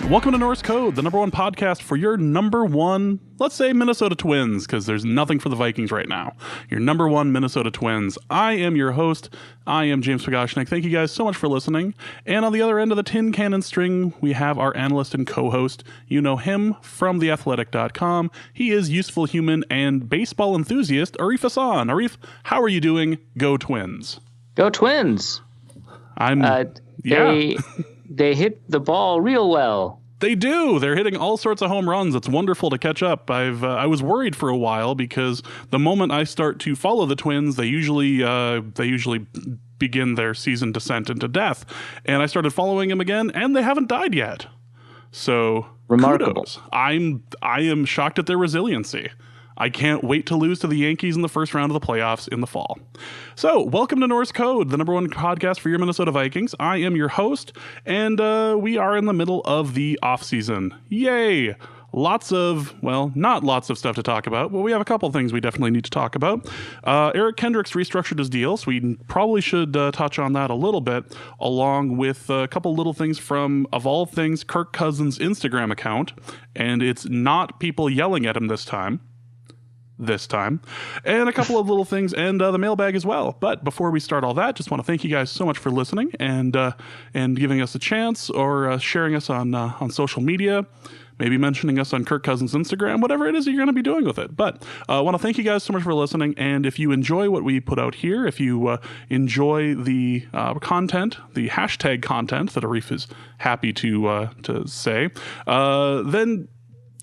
Welcome to Norse Code, the number one podcast for your number one, let's say Minnesota Twins, because there's nothing for the Vikings right now. Your number one Minnesota Twins. I am your host. I am James Pagashnik. Thank you guys so much for listening. And on the other end of the tin cannon string, we have our analyst and co-host. You know him from theathletic.com. He is useful human and baseball enthusiast, Arif Hassan. Arif, how are you doing? Go Twins. Go Twins. They hit the ball real well. They do. They're hitting all sorts of home runs. It's wonderful to catch up. I was worried for a while because the moment I start to follow the Twins, they usually begin their season descent into death. And I started following them again, and they haven't died yet. So remarkable. Kudos. I am shocked at their resiliency. I can't wait to lose to the Yankees in the first round of the playoffs in the fall. So, welcome to Norse Code, the number one podcast for your Minnesota Vikings. I am your host, and we are in the middle of the offseason. Yay! Not lots of stuff to talk about, but we have a couple things we definitely need to talk about. Eric Kendricks restructured his deal, so we probably should touch on that a little bit, along with a couple little things from, of all things, Kirk Cousins' Instagram account, and it's not people yelling at him this time, and a couple of little things, and the mailbag as well. But before we start all that, just want to thank you guys so much for listening and giving us a chance, or sharing us on social media, maybe mentioning us on Kirk Cousins' Instagram, whatever it is that you're going to be doing with it. But I want to thank you guys so much for listening, and if you enjoy what we put out here, if you enjoy the content, the hashtag content that Arif is happy to say, then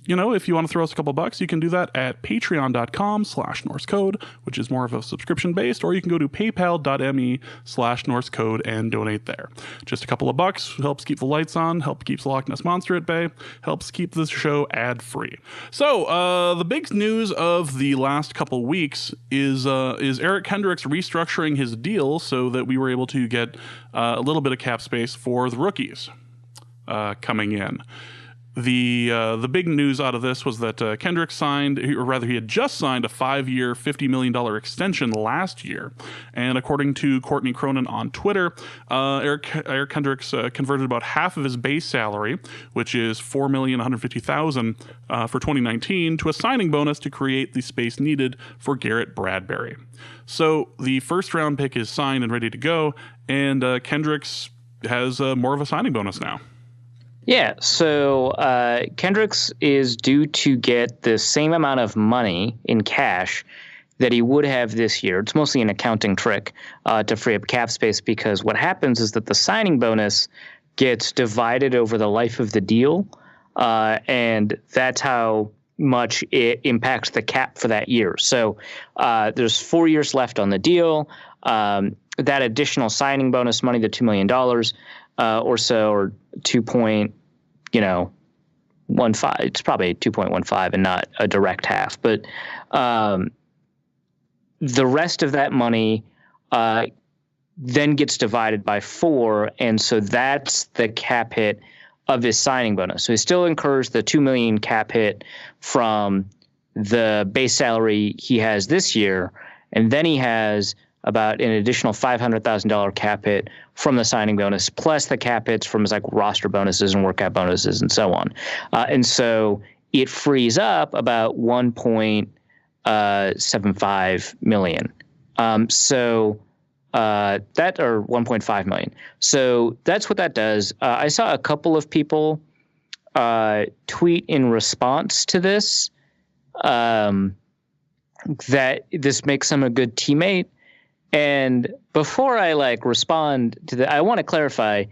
if you want to throw us a couple bucks, you can do that at patreon.com/NorseCode, which is more of a subscription based, or you can go to paypal.me/NorseCode and donate there. Just a couple of bucks helps keep the lights on, keeps the Loch Ness Monster at bay, helps keep this show ad free. So the big news of the last couple weeks is Eric Kendricks restructuring his deal so that we were able to get a little bit of cap space for the rookies coming in. The big news out of this was that Kendrick signed, or rather he had just signed, a 5-year, $50 million extension last year. And according to Courtney Cronin on Twitter, Eric Kendricks converted about half of his base salary, which is $4,150,000 for 2019, to a signing bonus to create the space needed for Garrett Bradbury. So the first round pick is signed and ready to go, and Kendricks has more of a signing bonus now. Yeah, so Kendricks is due to get the same amount of money in cash that he would have this year. It's mostly an accounting trick to free up cap space, because what happens is that the signing bonus gets divided over the life of the deal, and that's how much it impacts the cap for that year. So there's 4 years left on the deal. That additional signing bonus money, the $2 million or so, or 2.15, it's probably 2.15 and not a direct half. But the rest of that money then gets divided by 4, and so that's the cap hit of his signing bonus. So he still incurs the $2 million cap hit from the base salary he has this year, and then he has about an additional $500,000 cap hit from the signing bonus, plus the cap hits from his roster bonuses and workout bonuses and so on. And so it frees up about $1.75 million. That, or $1.5 million. So that's what that does. I saw a couple of people tweet in response to this that this makes him a good teammate. And before I respond to that, I want to clarify,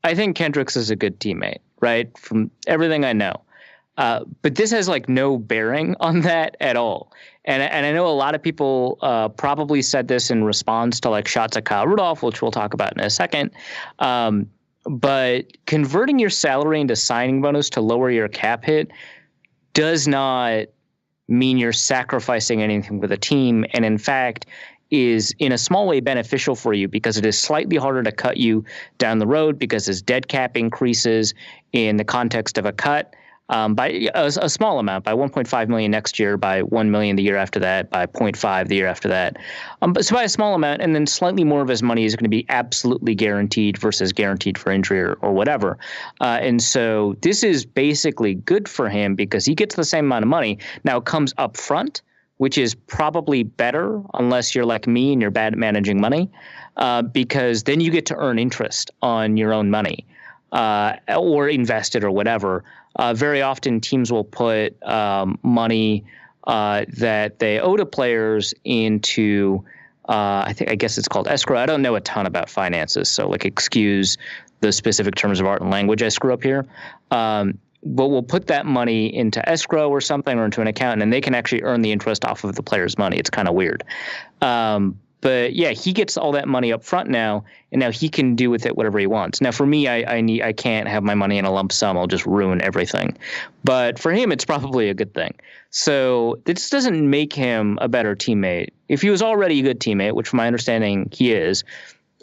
I think Kendricks is a good teammate, right? From everything I know. But this has no bearing on that at all. And I know a lot of people probably said this in response to shots at Kyle Rudolph, which we'll talk about in a second. But converting your salary into signing bonus to lower your cap hit does not mean you're sacrificing anything for the team. And in fact, is in a small way beneficial for you, because it is slightly harder to cut you down the road, because as dead cap increases in the context of a cut, by a small amount, by 1.5 million next year, by 1 million the year after that, by 0.5 the year after that. So by a small amount, and then slightly more of his money is going to be absolutely guaranteed versus guaranteed for injury or whatever. And so this is basically good for him because he gets the same amount of money. Now it comes up front, which is probably better unless you're like me and you're bad at managing money, because then you get to earn interest on your own money or invest it or whatever. Very often teams will put money that they owe to players into, I guess it's called escrow. I don't know a ton about finances, so like excuse the specific terms of art and language I screw up here. But we'll put that money into escrow or something or into an account, and they can actually earn the interest off of the player's money. It's kind of weird. But yeah, he gets all that money up front now, and now he can do with it whatever he wants. Now, for me, I can't have my money in a lump sum. I'll just ruin everything. But for him, it's probably a good thing. So this doesn't make him a better teammate. If he was already a good teammate, which from my understanding he is,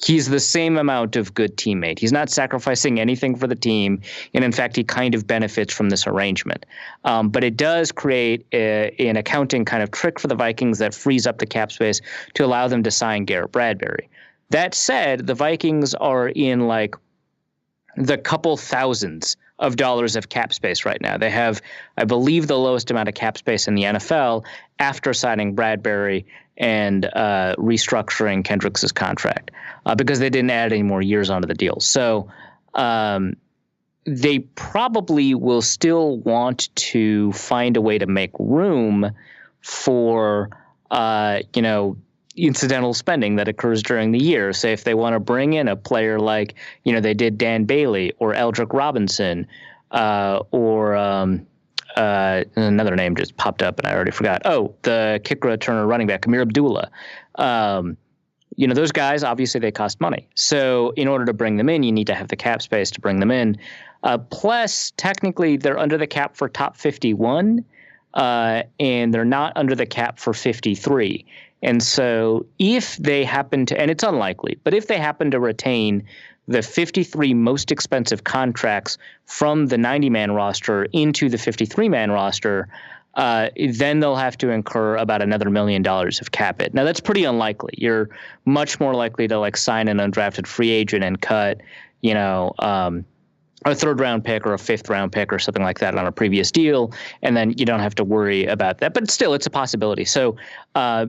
he's the same amount of good teammate. He's not sacrificing anything for the team. And in fact, he kind of benefits from this arrangement. But it does create an accounting kind of trick for the Vikings that frees up the cap space to allow them to sign Garrett Bradbury. That said, the Vikings are in like the couple thousands of dollars of cap space right now. They have, I believe, the lowest amount of cap space in the NFL after signing Bradbury and restructuring Kendricks' contract because they didn't add any more years onto the deal. So they probably will still want to find a way to make room for, incidental spending that occurs during the year. Say if they want to bring in a player like, they did Dan Bailey or Eldrick Robinson or another name just popped up and I already forgot. Oh, the kick returner running back, Amir Abdullah. Those guys, obviously they cost money. So in order to bring them in, you need to have the cap space to bring them in. Plus, technically, they're under the cap for top 51, and they're not under the cap for 53. And so if they happen to, and it's unlikely, but if they happen to retain the 53 most expensive contracts from the 90-man roster into the 53-man roster, then they'll have to incur about another $1 million of cap hit. Now, that's pretty unlikely. You're much more likely to like sign an undrafted free agent and cut, a third-round pick or a fifth-round pick or something like that on a previous deal, and then you don't have to worry about that. But still, it's a possibility. So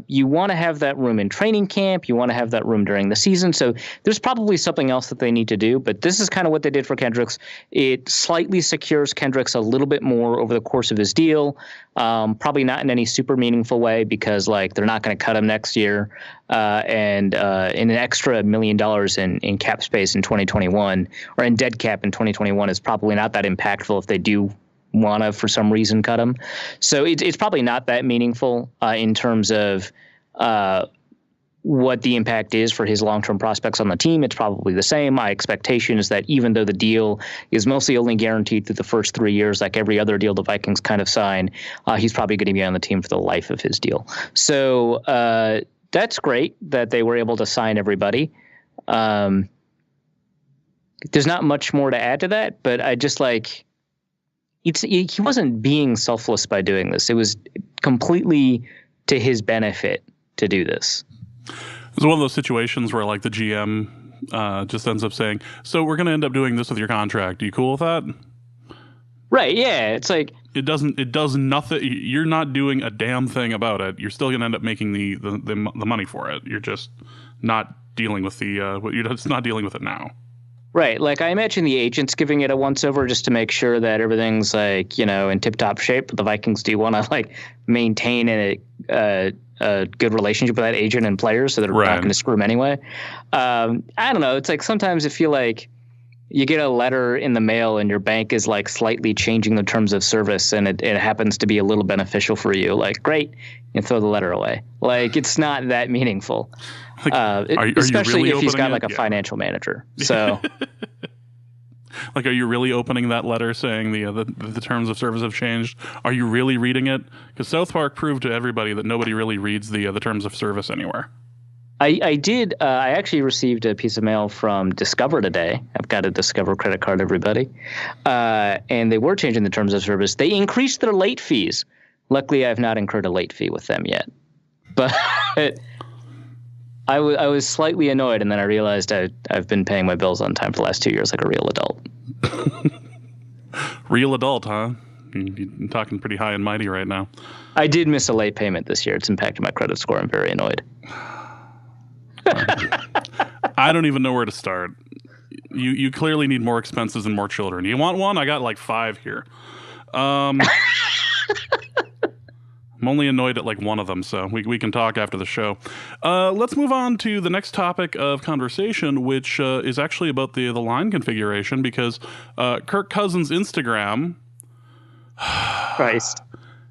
you want to have that room in training camp. You want to have that room during the season. So there's probably something else that they need to do, but this is kind of what they did for Kendricks. It slightly secures Kendricks a little bit more over the course of his deal, probably not in any super meaningful way because like they're not going to cut him next year. And in an extra $1 million in cap space in 2021 or in dead cap in 2021 is probably not that impactful if they do want to, for some reason, cut him. So it's probably not that meaningful in terms of what the impact is for his long-term prospects on the team. It's probably the same. My expectation is that even though the deal is mostly only guaranteed through the first 3 years, like every other deal the Vikings kind of sign, he's probably going to be on the team for the life of his deal. So that's great that they were able to sign everybody. There's not much more to add to that, but I just like he wasn't being selfless by doing this. It was completely to his benefit to do this. It's one of those situations where like the GM just ends up saying, so we're going to end up doing this with your contract. Are you cool with that? Right. Yeah. It's like it does nothing. You're not doing a damn thing about it. You're still going to end up making the money for it. You're just not dealing with you're just not dealing with it now. Right. Like I imagine the agent's giving it a once over just to make sure that everything's like, in tip top shape. But the Vikings do want to like maintain a good relationship with that agent and players so they're not going to screw them anyway. I don't know. It's like sometimes I feel like you get a letter in the mail and your bank is like slightly changing the terms of service and it happens to be a little beneficial for you. Like, great, you throw the letter away. Like, it's not that meaningful. Like, especially really if he's got like a financial manager. So like, are you really opening that letter saying the terms of service have changed? Are you really reading it? Because South Park proved to everybody that nobody really reads the terms of service anywhere. I did. I actually received a piece of mail from Discover today. I've got a Discover credit card, everybody. And they were changing the terms of service. They increased their late fees. Luckily, I've not incurred a late fee with them yet. But I was slightly annoyed, and then I realized I've been paying my bills on time for the last 2 years like a real adult. Real adult, huh? You're talking pretty high and mighty right now. I did miss a late payment this year. It's impacted my credit score. I'm very annoyed. I don't even know where to start. You clearly need more expenses and more children. You want one? I got like 5 here. I'm only annoyed at like one of them, so we can talk after the show. Let's move on to the next topic of conversation, which is actually about the line configuration, because Kirk Cousins' Instagram. Christ.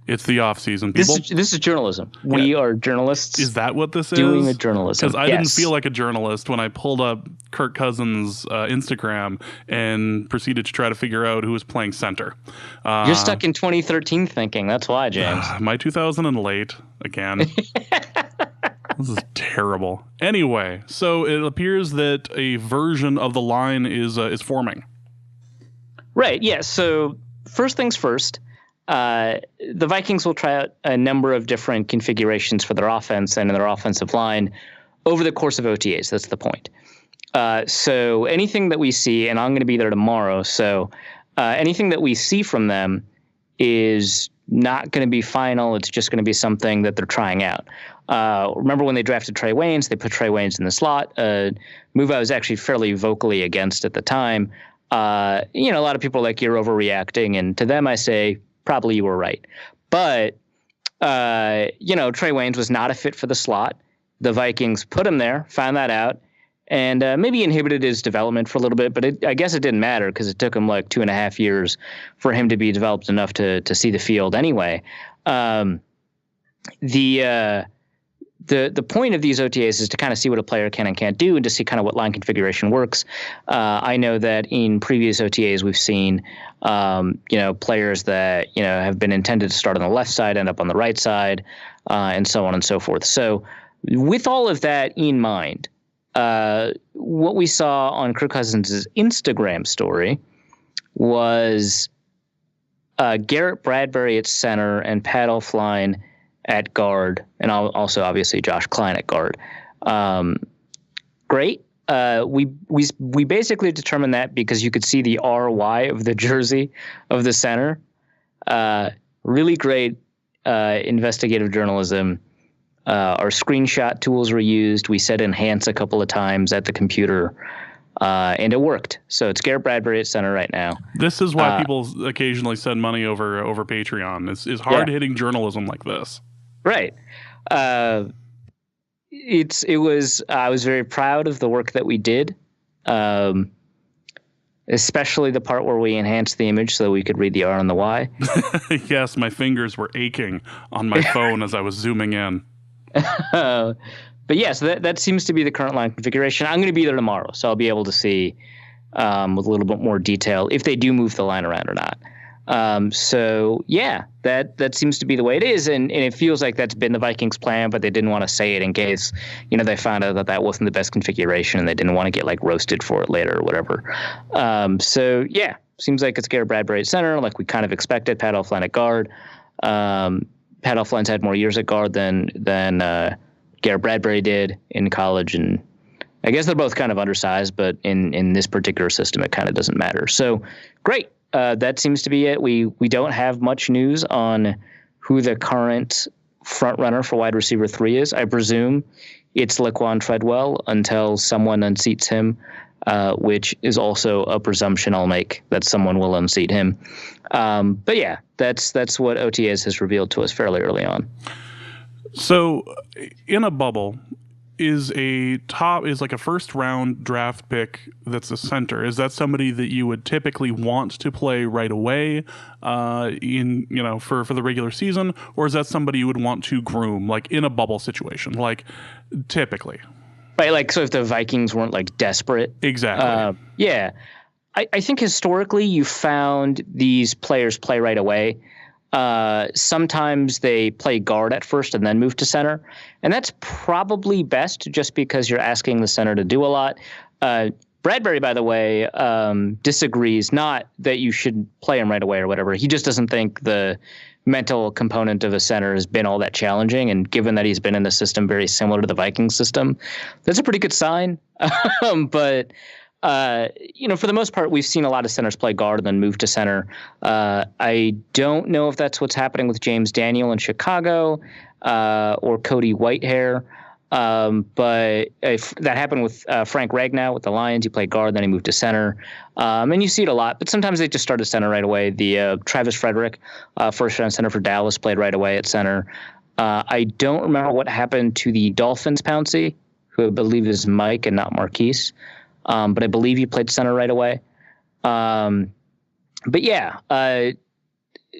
It's the off season, people. This is journalism. We are journalists. Is that what this doing is? Doing a journalism. Because I didn't feel like a journalist when I pulled up Kirk Cousins' Instagram and proceeded to try to figure out who was playing center. You're stuck in 2013 thinking. That's why, James. My 2000 and late again. This is terrible. Anyway, so it appears that a version of the line is forming. Right. Yeah. So first things first. The Vikings will try out a number of different configurations for their offense and their offensive line over the course of OTAs. That's the point. So anything that we see, and I'm going to be there tomorrow, so anything that we see from them is not going to be final. It's just going to be something that they're trying out. Remember when they drafted Trey Waynes, they put Trey Waynes in the slot, move I was actually fairly vocally against at the time. A lot of people are like, you're overreacting. And to them, I say, probably you were right. But, Trey Waynes was not a fit for the slot. The Vikings put him there, found that out, and maybe inhibited his development for a little bit. But I guess it didn't matter because it took him like 2.5 years for him to be developed enough to see the field anyway. The point of these OTAs is to kind of see what a player can and can't do and to see kind of what line configuration works. I know that in previous OTAs we've seen, players that, have been intended to start on the left side end up on the right side, and so on and so forth. So with all of that in mind, what we saw on Kirk Cousins' Instagram story was Garrett Bradbury at center and Pat Elflein at guard, and also obviously Josh Klein at guard. Great. We basically determined that because you could see the RY of the jersey of the center. Really great investigative journalism. Our screenshot tools were used. We said enhance a couple of times at the computer, and it worked. So it's Garrett Bradbury at center right now. This is why people occasionally send money over Patreon. It's hard-hitting journalism like this. Right. I was very proud of the work that we did, especially the part where we enhanced the image so that we could read the R and the Y. Yes, my fingers were aching on my phone as I was zooming in. But yeah, so that seems to be the current line configuration. I'm going to be there tomorrow, so I'll be able to see with a little bit more detail if they do move the line around or not. So yeah, that seems to be the way it is. And it feels like that's been the Vikings plan, but they didn't want to say it in case, they found out that wasn't the best configuration and they didn't want to get like roasted for it later or whatever. So yeah, seems like it's Garrett Bradbury at center, like we kind of expected. Pat Elflein at guard. Pat Elflein's had more years at guard than Garrett Bradbury did in college. And I guess they're both kind of undersized, but in this particular system, it kind of doesn't matter. So great. That seems to be it. We don't have much news on who the current front runner for wide receiver 3 is. I presume it's Laquan Treadwell until someone unseats him, which is also a presumption I'll make that someone will unseat him. But yeah, that's what OTAs has revealed to us fairly early on. So in a bubble, is like a first round draft pick that's a center? Is that somebody that you would typically want to play right away for the regular season, or is that somebody you would want to groom like in a bubble situation, like typically? Right, like so if the Vikings weren't like desperate. Exactly. Yeah. I think historically you found these players play right away. Sometimes they play guard at first and then move to center. And that's probably best just because you're asking the center to do a lot. Bradbury, by the way, disagrees, not that you should play him right away or whatever. He just doesn't think the mental component of a center has been all that challenging. And given that he's been in a system very similar to the Vikings system, that's a pretty good sign. But for the most part, we've seen a lot of centers play guard and then move to center. I don't know if that's what's happening with James Daniel in Chicago or Cody Whitehair. But if that happened with Frank Ragnow with the Lions. He played guard, then he moved to center. And you see it a lot, but sometimes they just start at center right away. The Travis Frederick, first-round center for Dallas, played right away at center. I don't remember what happened to the Dolphins Pouncey, who I believe is Mike and not Marquise. But I believe he played center right away. But yeah,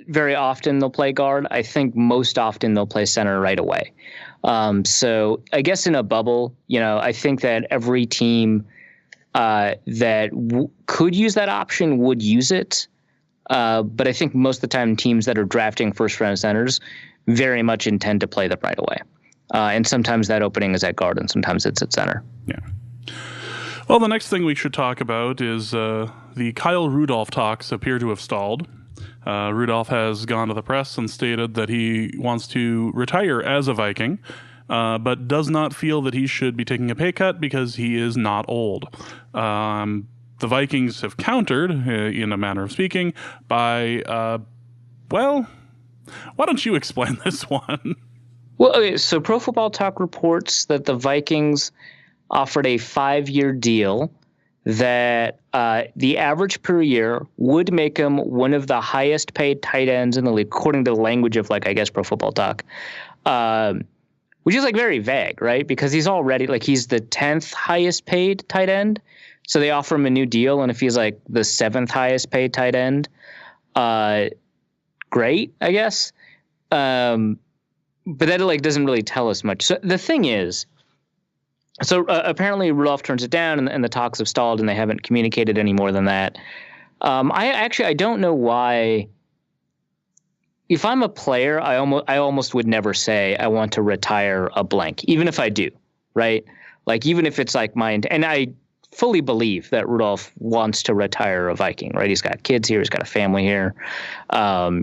very often they'll play guard. I think most often they'll play center right away. So I guess in a bubble, I think that every team that could use that option would use it. But I think most of the time teams that are drafting first-round centers very much intend to play them right away. And sometimes that opening is at guard and sometimes it's at center. Yeah. Well, the next thing we should talk about is the Kyle Rudolph talks appear to have stalled. Rudolph has gone to the press and stated that he wants to retire as a Viking, but does not feel that he should be taking a pay cut because he is not old. The Vikings have countered, in a manner of speaking, by, why don't you explain this one? Well, okay, so Pro Football Talk reports that the Vikings offered a 5-year deal that the average per year would make him one of the highest paid tight ends in the league, according to the language of, Pro Football Talk, which is, very vague, right? Because he's already, he's the 10th highest paid tight end. So they offer him a new deal, and if he's, the 7th highest paid tight end, great, I guess. But that, doesn't really tell us much. So the thing is, apparently Rudolph turns it down, and the talks have stalled, and they haven't communicated any more than that. I don't know why. If I'm a player, I almost would never say I want to retire a blank, even if I do, right? Even if it's mine, and I fully believe that Rudolph wants to retire a Viking, right? He's got kids here, he's got a family here.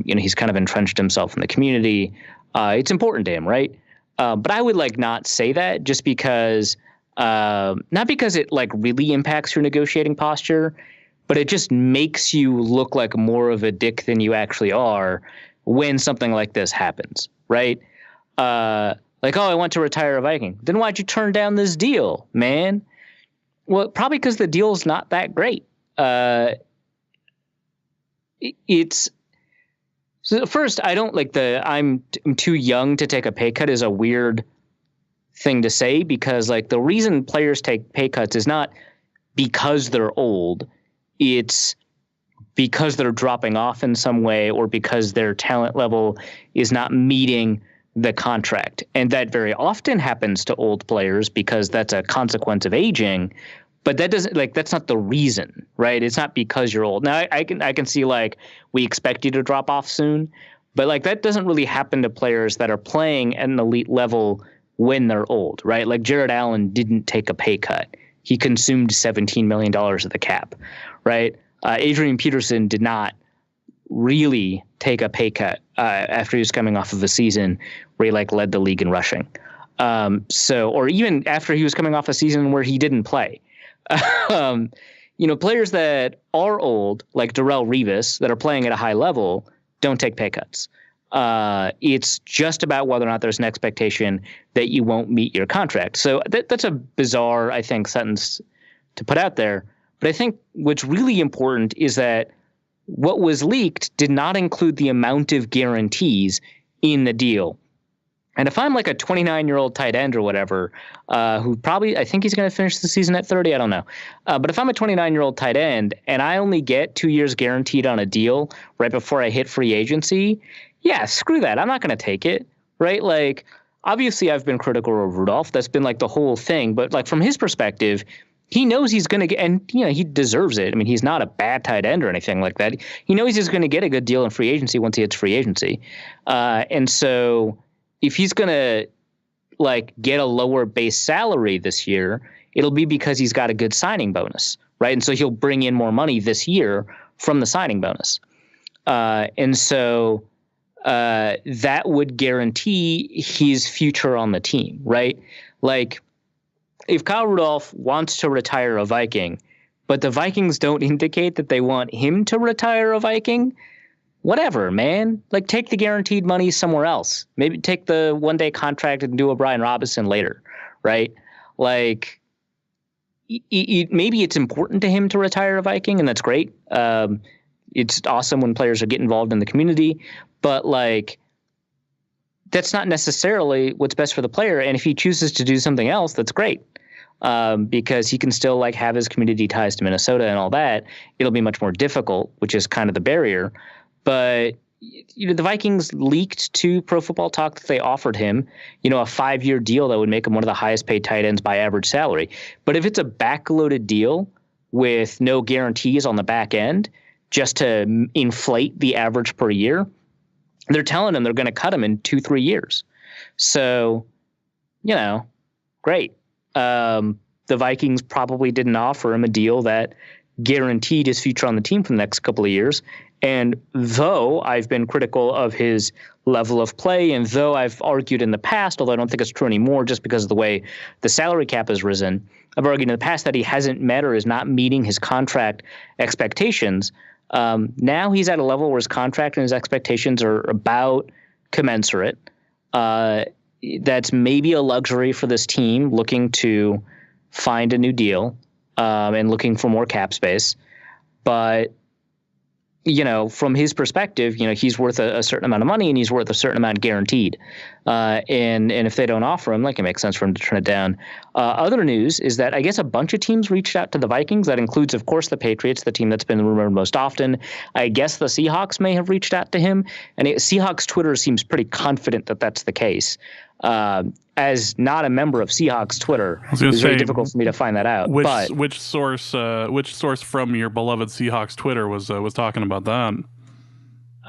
He's kind of entrenched himself in the community. It's important to him, right? But I would not say that just because, not because it really impacts your negotiating posture, but it just makes you look like more of a dick than you actually are when something like this happens, right? I want to retire a Viking. Then why'd you turn down this deal, man? Well, probably because the deal's not that great. So first, I don't I'm too young to take a pay cut is a weird thing to say because the reason players take pay cuts is not because they're old. It's because they're dropping off in some way or because their talent level is not meeting the contract. And that very often happens to old players because that's a consequence of aging. But that doesn't that's not the reason, right? It's not because you're old. Now I can see we expect you to drop off soon, but that doesn't really happen to players that are playing at an elite level when they're old, right? Jared Allen didn't take a pay cut. He consumed $17 million of the cap, right? Adrian Peterson did not really take a pay cut after he was coming off of a season where he led the league in rushing. Or even after he was coming off a season where he didn't play. Players that are old, like Darrelle Revis, that are playing at a high level, don't take pay cuts. It's just about whether or not there's an expectation that you won't meet your contract. So that's a bizarre, I think, sentence to put out there. But I think what's really important is that what was leaked did not include the amount of guarantees in the deal. And if I'm a 29-year-old tight end or whatever, who probably, I think he's going to finish the season at 30, I don't know. But if I'm a 29-year-old tight end and I only get 2 years guaranteed on a deal right before I hit free agency, yeah, screw that. I'm not going to take it, right? Obviously I've been critical of Rudolph. That's been the whole thing. But from his perspective, he knows he's going to get, and he deserves it. I mean, he's not a bad tight end or anything like that. He knows he's going to get a good deal in free agency once he hits free agency. And so if he's going to get a lower base salary this year, it'll be because he's got a good signing bonus, right? And so he'll bring in more money this year from the signing bonus. And so that would guarantee his future on the team, right? If Kyle Rudolph wants to retire a Viking, but the Vikings don't indicate that they want him to retire a Viking, whatever, man. Take the guaranteed money somewhere else. Maybe take the one-day contract and do a Brian Robinson later, right? Maybe it's important to him to retire a Viking, and that's great. It's awesome when players are getting involved in the community, but that's not necessarily what's best for the player. And if he chooses to do something else, that's great. Because he can still have his community ties to Minnesota and all that. It'll be much more difficult, which is kind of the barrier. But the Vikings leaked to Pro Football Talk that they offered him, a 5-year deal that would make him one of the highest paid tight ends by average salary. But if it's a backloaded deal with no guarantees on the back end, just to inflate the average per year, they're telling him they're going to cut him in 2-3 years. So, great. The Vikings probably didn't offer him a deal that guaranteed his future on the team for the next couple of years. And though I've been critical of his level of play, and though I've argued in the past, although I don't think it's true anymore just because of the way the salary cap has risen, I've argued in the past that he hasn't met or is not meeting his contract expectations. Now he's at a level where his contract and his expectations are about commensurate. That's maybe a luxury for this team looking to find a new deal and looking for more cap space. But, from his perspective, he's worth a certain amount of money and he's worth a certain amount guaranteed. And if they don't offer him, it makes sense for him to turn it down. Other news is that I guess a bunch of teams reached out to the Vikings. That includes, of course, the Patriots, the team that's been rumored most often. I guess the Seahawks may have reached out to him. And Seahawks Twitter seems pretty confident that that's the case. As not a member of Seahawks Twitter, it's very difficult for me to find that out. Which source from your beloved Seahawks Twitter was talking about that?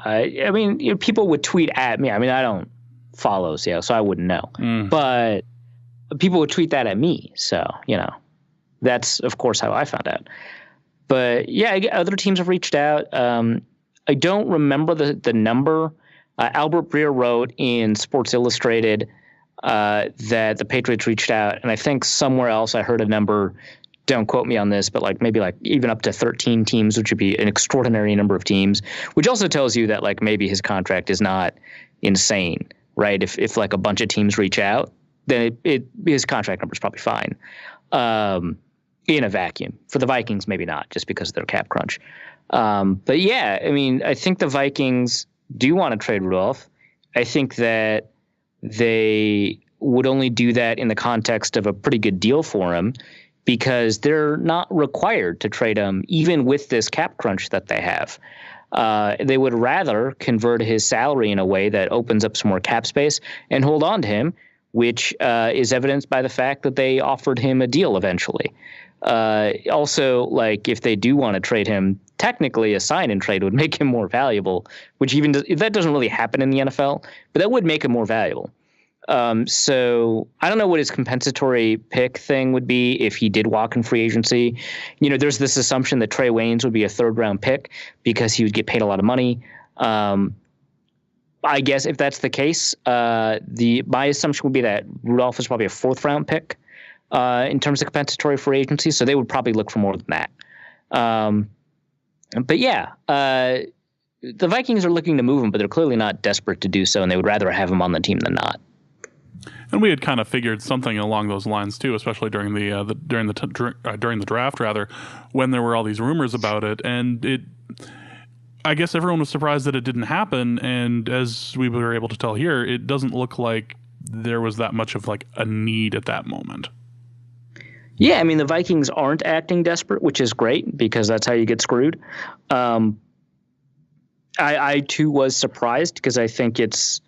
I mean, people would tweet at me. I mean, I don't follow Seattle, so I wouldn't know. But people would tweet that at me. So, that's, of course, how I found out. But, yeah, other teams have reached out. I don't remember the number. Albert Breer wrote in Sports Illustrated that the Patriots reached out, and I think somewhere else I heard a number, don't quote me on this, but maybe even up to 13 teams, which would be an extraordinary number of teams, which also tells you that maybe his contract is not insane, right? If a bunch of teams reach out, then his contract number is probably fine in a vacuum. For the Vikings, maybe not, just because of their cap crunch. But yeah, I mean, I think the Vikings do want to trade Rudolph. I think that they would only do that in the context of a pretty good deal for him because they're not required to trade him, even with this cap crunch that they have. They would rather convert his salary in a way that opens up some more cap space and hold on to him, which is evidenced by the fact that they offered him a deal eventually. Also, if they do want to trade him, technically a sign and trade would make him more valuable, which that doesn't really happen in the NFL, but that would make him more valuable. So I don't know what his compensatory pick thing would be if he did walk in free agency. There's this assumption that Trey Waynes would be a 3rd-round pick because he would get paid a lot of money. I guess if that's the case, my assumption would be that Rudolph is probably a 4th-round pick in terms of compensatory free agency, so they would probably look for more than that. But yeah, the Vikings are looking to move him, but they're clearly not desperate to do so, and they would rather have him on the team than not. And we had kind of figured something along those lines too, especially during the draft, rather, when there were all these rumors about it. And I guess everyone was surprised that it didn't happen. And as we were able to tell here, it doesn't look like there was that much of a need at that moment. Yeah, I mean, the Vikings aren't acting desperate, which is great because that's how you get screwed. I too was surprised because I think it's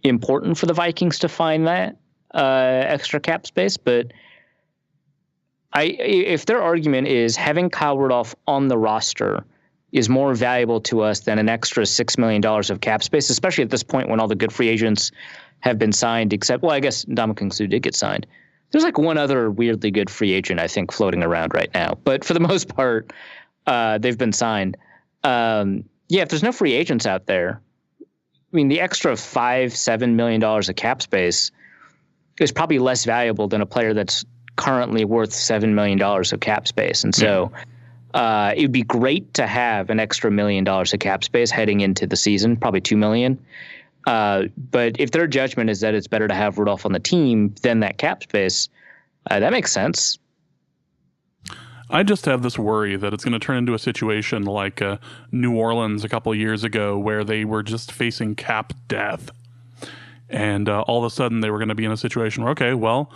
important for the Vikings to find that extra cap space. But if their argument is having Kyle Rudolph on the roster is more valuable to us than an extra $6 million of cap space, especially at this point when all the good free agents have been signed, except, well, I guess Ndamukong Suh did get signed. There's like one other weirdly good free agent, I think, floating around right now. But for the most part, they've been signed. If there's no free agents out there, I mean, the extra $5-7 million of cap space is probably less valuable than a player that's currently worth $7 million of cap space. And so it would be great to have an extra $1 million of cap space heading into the season, probably $2 million. But if their judgment is that it's better to have Rudolph on the team than that cap space, that makes sense. I just have this worry that it's going to turn into a situation like New Orleans a couple of years ago where they were just facing cap death. And all of a sudden they were going to be in a situation where, okay, well,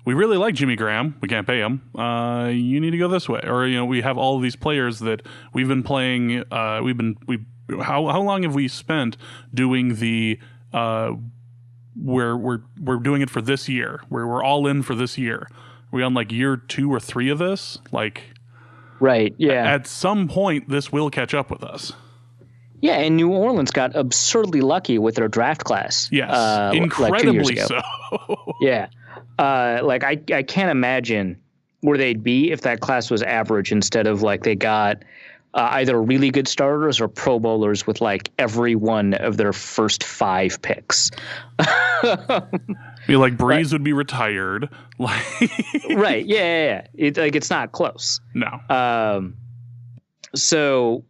we really like Jimmy Graham. We can't pay him. You need to go this way. Or, we have all of these players that we've been playing. How long have we spent doing the we're doing it for this year, where we're all in for this year? Are we on like year 2 or 3 of this? Like, right. Yeah. At some point, this will catch up with us. Yeah, and New Orleans got absurdly lucky with their draft class. Yes, incredibly so. Yeah. I can't imagine where they'd be if that class was average instead of like they got either really good starters or Pro Bowlers with like every one of their first 5 picks. Like Breeze would be retired. Right. Yeah. It's not close. No. So,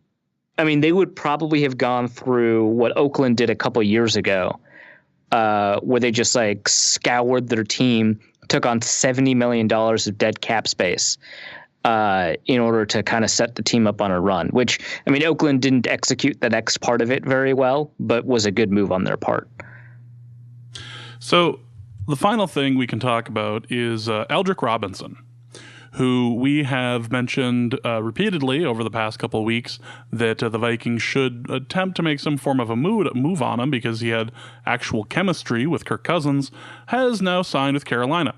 I mean, they would probably have gone through what Oakland did a couple years ago, where they just like scoured their team, took on $70 million of dead cap space in order to kind of set the team up on a run, which, I mean, Oakland didn't execute the next part of it very well, but was a good move on their part. So the final thing we can talk about is Aldrick Robinson, who we have mentioned repeatedly over the past couple of weeks that the Vikings should attempt to make some form of a move on him because he had actual chemistry with Kirk Cousins, has now signed with Carolina,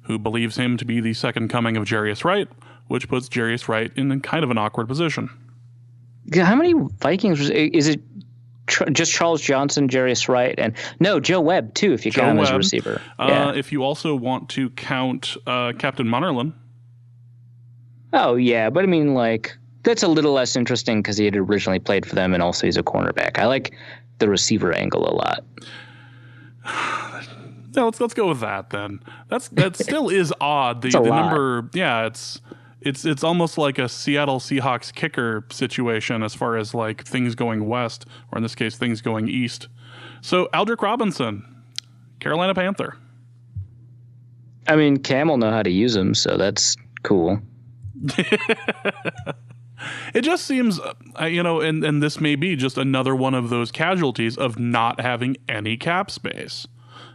who believes him to be the second coming of Jarius Wright, which puts Jarius Wright in kind of an awkward position. How many Vikings? Is it just Charles Johnson, Jarius Wright, and no, Joe Webb too, if you count him as a receiver. If you also want to count Captain Munnerlyn. Oh, yeah, but I mean, like, that's a little less interesting because he had originally played for them and also he's a cornerback. I like the receiver angle a lot. Yeah, let's go with that then. That still is odd. The number, yeah, it's almost like a Seattle Seahawks kicker situation as far as like things going west, or in this case, things going east. So Aldrick Robinson, Carolina Panther. I mean, Cam will know how to use him, so that's cool. It just seems, and this may be just another one of those casualties of not having any cap space,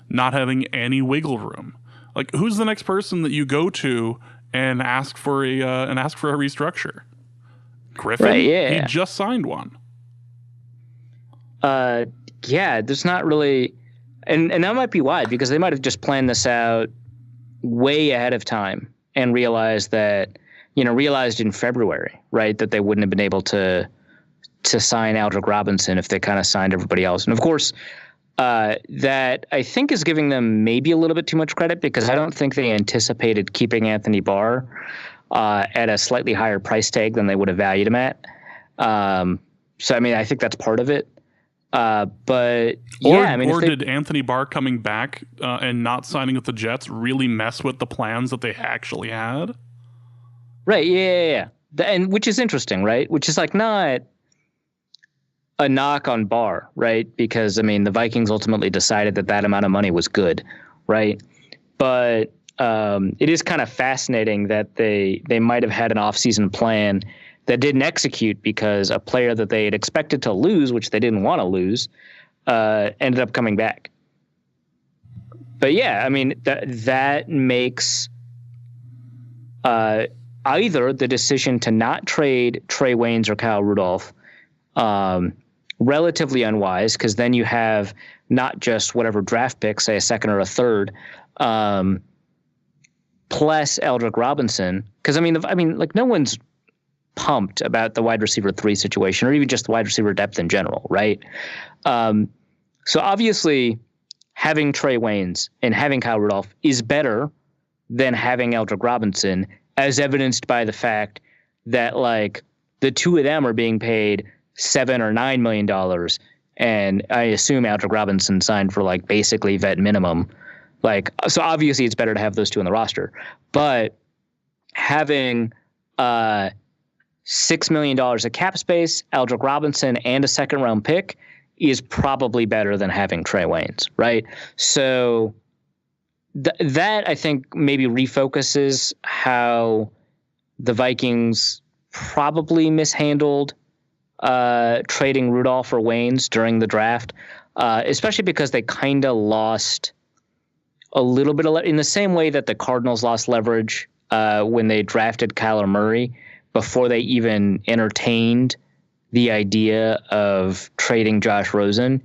not having any wiggle room. Like, who's the next person that you go to and ask for a restructure? Griffin, right, yeah. He just signed one. Yeah, there's not really, and that might be why, because they might have just planned this out way ahead of time and realized in February, right, that they wouldn't have been able to sign Aldrick Robinson if they kind of signed everybody else. And of course, that I think is giving them maybe a little bit too much credit because I don't think they anticipated keeping Anthony Barr at a slightly higher price tag than they would have valued him at. So, I mean, I think that's part of it. Did Anthony Barr coming back and not signing with the Jets really mess with the plans that they actually had? Right, yeah. And which is interesting, right? Which is like not a knock on Barr, right? Because, I mean, the Vikings ultimately decided that amount of money was good, right? But it is kind of fascinating that they might have had an offseason plan that didn't execute because a player that they had expected to lose, which they didn't want to lose, ended up coming back. But yeah, I mean, that makes either the decision to not trade Trey Waynes or Kyle Rudolph relatively unwise, because then you have not just whatever draft pick, say a second or a third, plus Eldrick Robinson. Because I mean, like no one's pumped about the wide receiver 3 situation or even just the wide receiver depth in general, right? So obviously, having Trey Waynes and having Kyle Rudolph is better than having Eldrick Robinson, as evidenced by the fact that like the two of them are being paid $7 or $9 million, and I assume Eldrick Robinson signed for like basically vet minimum. Like, so obviously it's better to have those two on the roster, but having $6 million of cap space, Eldrick Robinson, and a second round pick is probably better than having Trey Waynes, right? So that I think maybe refocuses how the Vikings probably mishandled trading Rudolph or Waynes during the draft, especially because they kind of lost a little bit of in the same way that the Cardinals lost leverage when they drafted Kyler Murray before they even entertained the idea of trading Josh Rosen,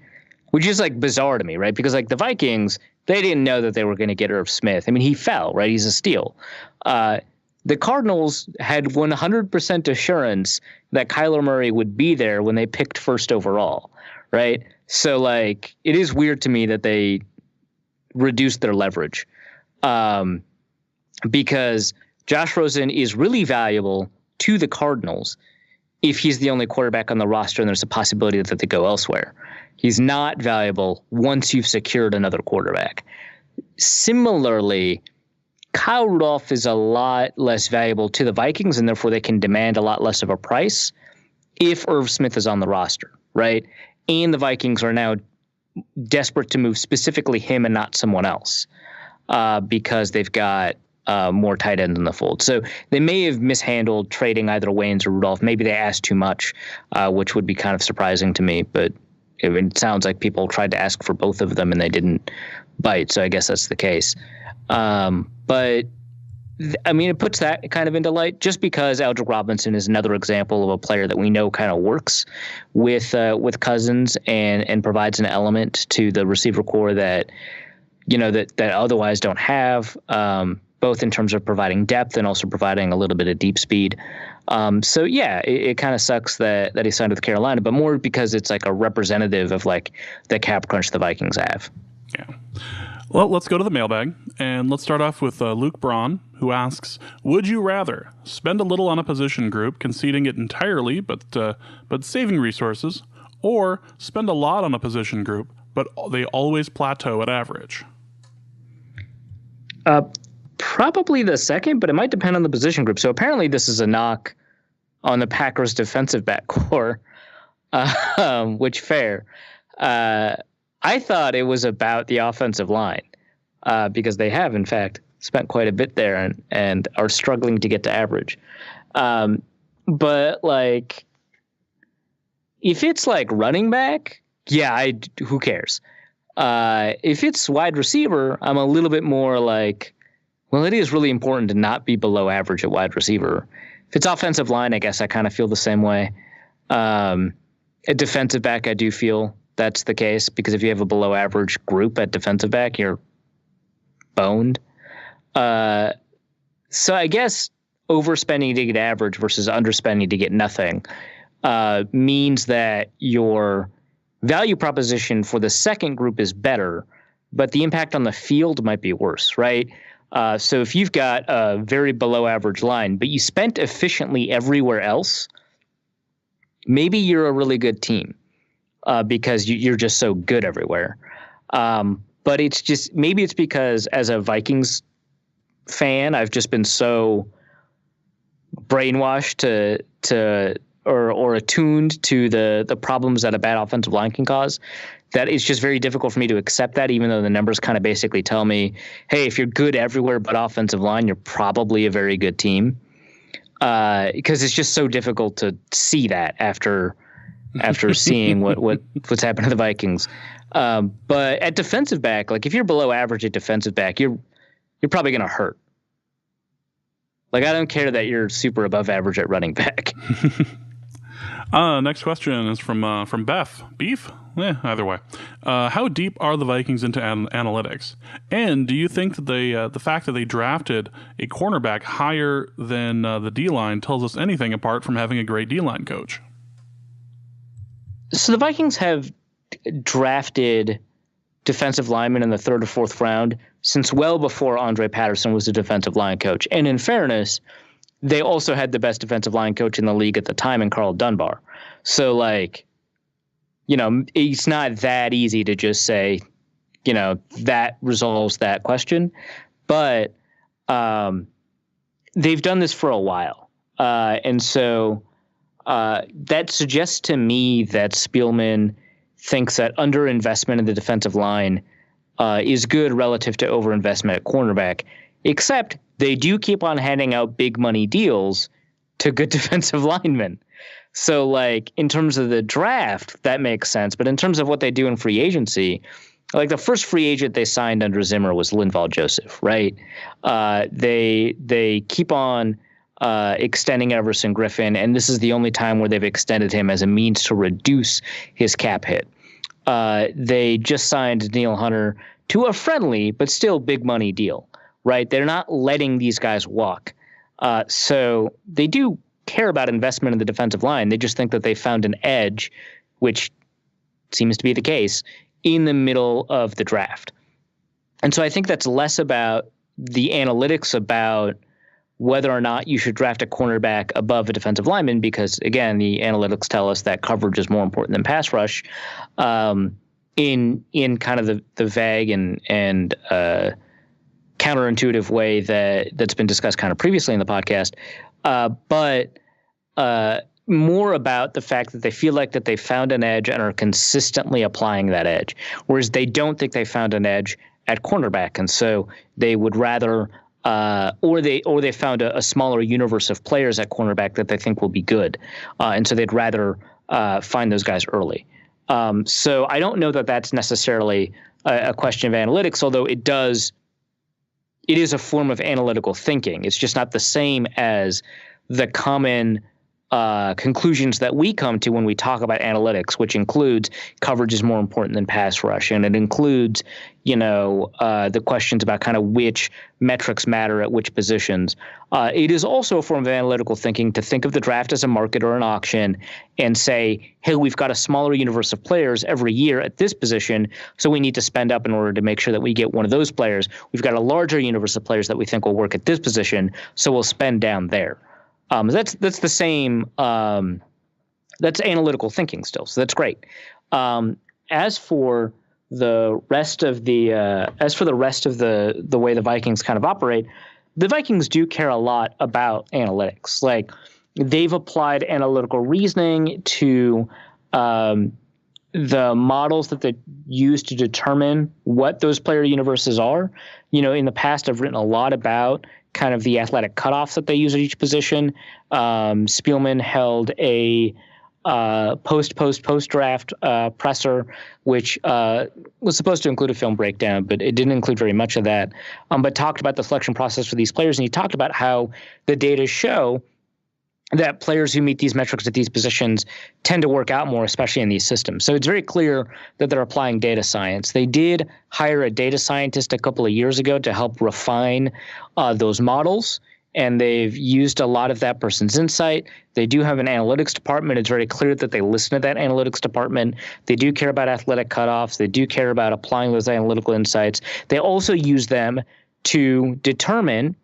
which is like bizarre to me, right? Because like the Vikings, they didn't know that they were going to get Irv Smith. I mean, he fell, right? He's a steal. The Cardinals had 100% assurance that Kyler Murray would be there when they picked first overall, right? So like, it is weird to me that they reduced their leverage because Josh Rosen is really valuable to the Cardinals if he's the only quarterback on the roster and there's a possibility that they go elsewhere. He's not valuable once you've secured another quarterback. Similarly, Kyle Rudolph is a lot less valuable to the Vikings, and therefore they can demand a lot less of a price if Irv Smith is on the roster, right? And the Vikings are now desperate to move specifically him and not someone else because they've got more tight ends in the fold. So they may have mishandled trading either Waynes or Rudolph. Maybe they asked too much, which would be kind of surprising to me. But it sounds like people tried to ask for both of them and they didn't bite. So I guess that's the case. But I mean, it puts that kind of into light just because Eldrick Robinson is another example of a player that we know kind of works with Cousins and provides an element to the receiver core that, you know, that otherwise don't have, both in terms of providing depth and also providing a little bit of deep speed. So yeah, it kind of sucks that he signed with Carolina, but more because it's like a representative of like the cap crunch the Vikings have. Yeah. Well, let's go to the mailbag, and let's start off with Luke Braun, who asks, would you rather spend a little on a position group, conceding it entirely, but saving resources, or spend a lot on a position group, but they always plateau at average? Probably the second, but it might depend on the position group. So apparently this is a knock on the Packers' defensive back core, which fair. I thought it was about the offensive line because they have, in fact, spent quite a bit there and are struggling to get to average. But like, if it's like running back, yeah, who cares? If it's wide receiver, I'm a little bit more like, well, it is really important to not be below average at wide receiver. If it's offensive line, I guess I kind of feel the same way. At defensive back, I do feel that's the case because if you have a below average group at defensive back, you're boned. So I guess overspending to get average versus underspending to get nothing means that your value proposition for the second group is better, but the impact on the field might be worse, right? So if you've got a very below average line, but you spent efficiently everywhere else, maybe you're a really good team. Because you're just so good everywhere. But it's just, maybe it's because as a Vikings fan, I've just been so brainwashed or attuned to the problems that a bad offensive line can cause that it's just very difficult for me to accept that, even though the numbers kind of basically tell me, hey, if you're good everywhere but offensive line, you're probably a very good team. Because it's just so difficult to see that after seeing what's happened to the Vikings. But at defensive back, like if you're below average at defensive back, you're probably going to hurt. Like, I don't care that you're super above average at running back. Next question is from Beth. Beef? Either way. How deep are the Vikings into analytics? And do you think that the fact that they drafted a cornerback higher than the D-line tells us anything apart from having a great D-line coach? So the Vikings have drafted defensive linemen in the 3rd or 4th round since well before Andre Patterson was the defensive line coach. And in fairness, they also had the best defensive line coach in the league at the time in Carl Dunbar. So, like, you know, it's not that easy to just say, you know, that resolves that question. But they've done this for a while. And so that suggests to me that Spielman thinks that underinvestment in the defensive line is good relative to overinvestment at cornerback, except they do keep on handing out big money deals to good defensive linemen. So, like, in terms of the draft, that makes sense. But in terms of what they do in free agency, like the first free agent they signed under Zimmer was Linval Joseph, right? They keep on extending Everson Griffin, and this is the only time where they've extended him as a means to reduce his cap hit. They just signed Neil Hunter to a friendly but still big money deal, right? They're not letting these guys walk. So they do care about investment in the defensive line. They just think that they found an edge, which seems to be the case, in the middle of the draft. And so I think that's less about the analytics about whether or not you should draft a cornerback above a defensive lineman, because, again, the analytics tell us that coverage is more important than pass rush, in kind of the vague and counterintuitive way that's been discussed kind of previously in the podcast. But more about the fact that they feel like that they found an edge and are consistently applying that edge, whereas they don't think they found an edge at cornerback, and so they would rather, or they found a smaller universe of players at cornerback that they think will be good, and so they'd rather find those guys early. So I don't know that that's necessarily a question of analytics, although it is a form of analytical thinking. It's just not the same as the common conclusions that we come to when we talk about analytics, which includes coverage is more important than pass rush, and it includes, the questions about kind of which metrics matter at which positions. It is also a form of analytical thinking to think of the draft as a market or an auction and say, hey, we've got a smaller universe of players every year at this position, so we need to spend up in order to make sure that we get one of those players. We've got a larger universe of players that we think will work at this position, so we'll spend down there. That's the same. That's analytical thinking still, so that's great. As for the rest of the way the Vikings kind of operate, the Vikings do care a lot about analytics. Like, they've applied analytical reasoning to the models that they use to determine what those player universes are. In the past, I've written a lot about kind of the athletic cutoffs that they use at each position. Spielman held a post-draft presser, which was supposed to include a film breakdown, but it didn't include very much of that, but talked about the selection process for these players. And he talked about how the data show that players who meet these metrics at these positions tend to work out more, especially in these systems. So it's very clear that they're applying data science. They did hire a data scientist a couple of years ago to help refine those models, and they've used a lot of that person's insight. They do have an analytics department. It's very clear that they listen to that analytics department. They do care about athletic cutoffs. They do care about applying those analytical insights. They also use them to determine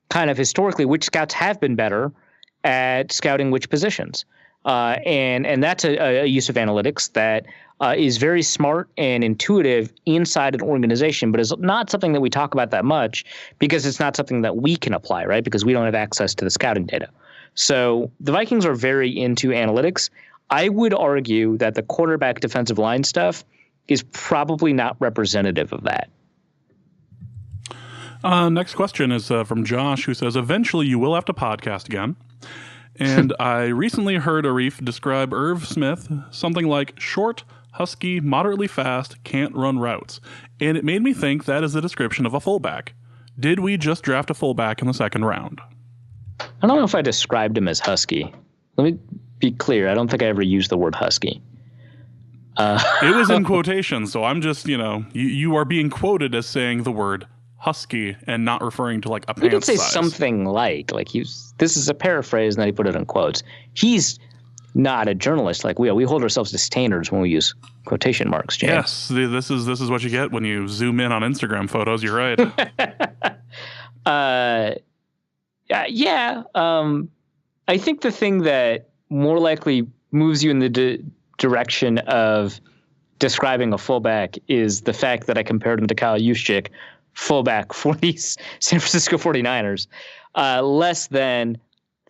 kind of historically which scouts have been better at scouting which positions. And that's a use of analytics that is very smart and intuitive inside an organization, but is not something that we talk about that much because it's not something that we can apply, right? Because we don't have access to the scouting data. So the Vikings are very into analytics. I would argue that the quarterback defensive line stuff is probably not representative of that. Next question is from Josh, who says, eventually you will have to podcast again. And I recently heard Arif describe Irv Smith something like short, husky, moderately fast, can't run routes. And it made me think that is the description of a fullback. Did we just draft a fullback in the second round? I don't know if I described him as husky. be clear, I don't think I ever used the word husky. It was in quotation, so I'm just, you are being quoted as saying the word husky and not referring to like a pants size. He did say something like this is a paraphrase, and then he put it in quotes. He's not a journalist like we are. We hold ourselves to standards when we use quotation marks, James. Yes, this is what you get when you zoom in on Instagram photos. You're right. I think the thing that more likely moves you in the direction of describing a fullback is the fact that I compared him to Kyle Juszczyk, fullback for the San Francisco 49ers, less than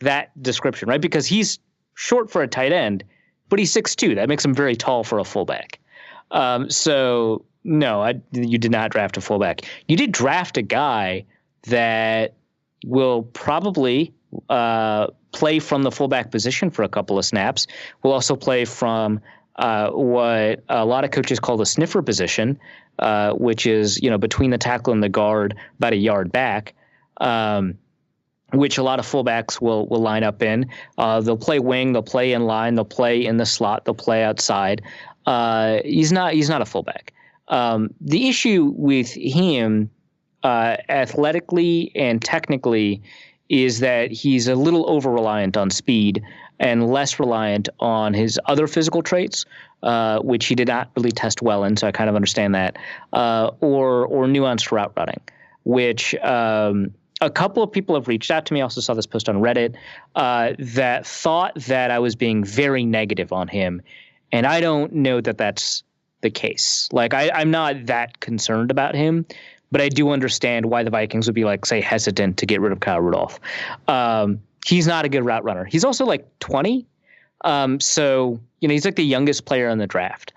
that description, right? Because he's short for a tight end, but he's 6'2". That makes him very tall for a fullback. So no, you did not draft a fullback. You did draft a guy that will probably play from the fullback position for a couple of snaps. Will also play from what a lot of coaches call the sniffer position, which is between the tackle and the guard, about a yard back. Which a lot of fullbacks will line up in. They'll play wing, they'll play in line, they'll play in the slot, they'll play outside. He's not a fullback. The issue with him, athletically and technically, is that he's a little over-reliant on speed and less reliant on his other physical traits, which he did not really test well in, so I kind of understand that, or nuanced route running, which a couple of people have reached out to me. I also saw this post on Reddit that thought that I was being very negative on him, and I don't know that that's the case. Like, I'm not that concerned about him, but I do understand why the Vikings would be, like, say, hesitant to get rid of Kyle Rudolph. He's not a good route runner. He's also like 20. So, he's like the youngest player in the draft.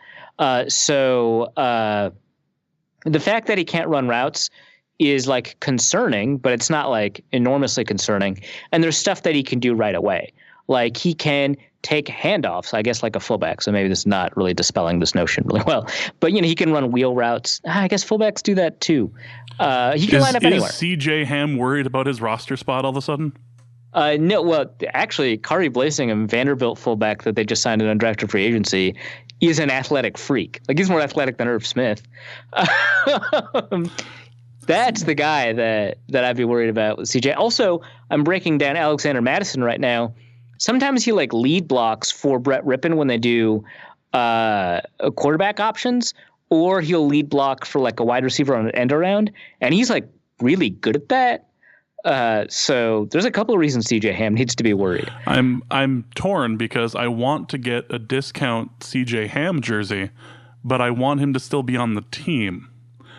So the fact that he can't run routes is like concerning, but it's not like enormously concerning. And there's stuff that he can do right away. Like, he can take handoffs, I guess, like a fullback. So maybe this is not really dispelling this notion really well. But, he can run wheel routes. I guess fullbacks do that too. He can line up anywhere. Is CJ Ham worried about his roster spot all of a sudden? No, well, actually, Kari Blasingham, Vanderbilt fullback that they just signed in undrafted free agency, is an athletic freak. Like, he's more athletic than Irv Smith. That's the guy that I'd be worried about with CJ. Also, I'm breaking down Alexander Madison right now. Sometimes he lead blocks for Brett Rippon when they do quarterback options, or he'll lead block for a wide receiver on an end around, and he's really good at that. So there's a couple of reasons CJ Ham needs to be worried. I'm torn because I want to get a discount CJ Ham jersey, but I want him to still be on the team.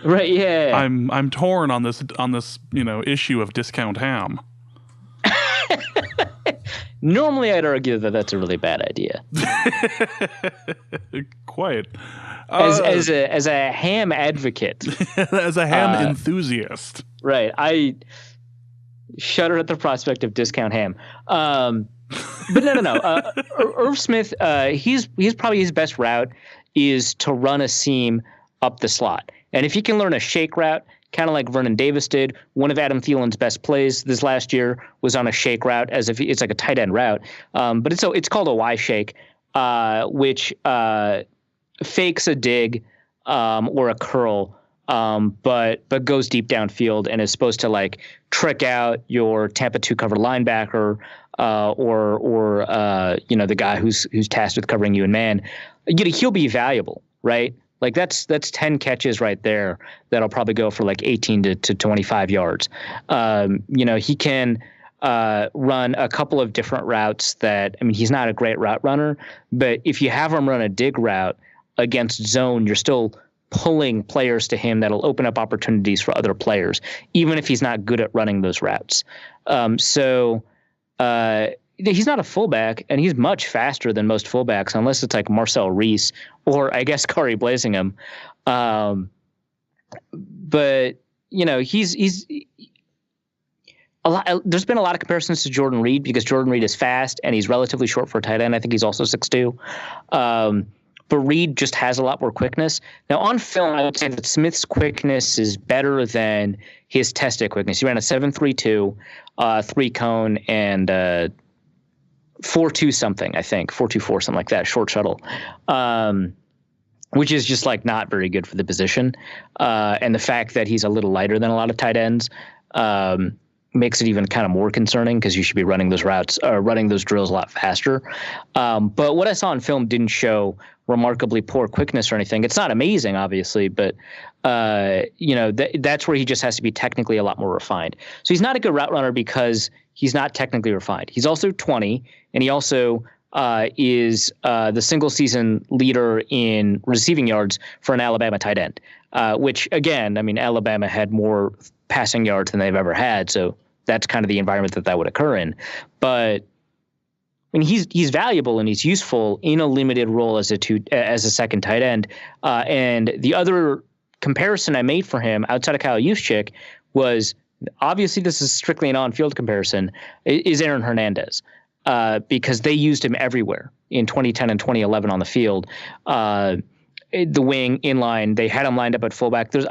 Right, yeah. I'm torn on this issue of discount Ham. Normally, I'd argue that that's a really bad idea. Quite. As a ham advocate. As a ham enthusiast. Right. I shudder at the prospect of discount ham. But no. Irv Smith, he's probably his best route is to run a seam up the slot. And if he can learn a shake route, kind of like Vernon Davis did, one of Adam Thielen's best plays this last year was on a shake route, as if it's like a tight end route. But it's called a Y shake, which fakes a dig or a curl, but goes deep downfield and is supposed to trick out your Tampa 2 cover linebacker or the guy who's tasked with covering you in man. He'll be valuable, right? That's 10 catches right there that'll probably go for 18 to 25 yards. He can run a couple of different routes that, he's not a great route runner, but if you have him run a dig route against zone, you're still pulling players to him that'll open up opportunities for other players, even if he's not good at running those routes. He's not a fullback, and he's much faster than most fullbacks, unless it's like Marcel Reese or I guess Kari Blasingham. But he's a lot. There's been a lot of comparisons to Jordan Reed because Jordan Reed is fast and he's relatively short for a tight end. I think he's also 6'2". But Reed just has a lot more quickness. Now, on film, I would say that Smith's quickness is better than his tested quickness. He ran a 7.32, 3-cone, and 4.2 something, I think 4.24, something like that, short shuttle, which is just like not very good for the position. And the fact that he's a little lighter than a lot of tight ends makes it even kind of more concerning because you should be running those routes, running those drills a lot faster. But what I saw in film didn't show remarkably poor quickness or anything. It's not amazing, obviously, but that's where he just has to be technically a lot more refined. So he's not a good route runner because he's not technically refined. He's also 20, and he also is the single season leader in receiving yards for an Alabama tight end, which, again, I mean, Alabama had more passing yards than they've ever had. So that's kind of the environment that would occur in. But I mean, he's valuable and he's useful in a limited role as a second tight end. And the other comparison I made for him outside of Kyle Juszczyk was, obviously this is strictly an on-field comparison, is Aaron Hernandez. Because they used him everywhere in 2010 and 2011 on the field. The wing, inline, they had him lined up at fullback. There's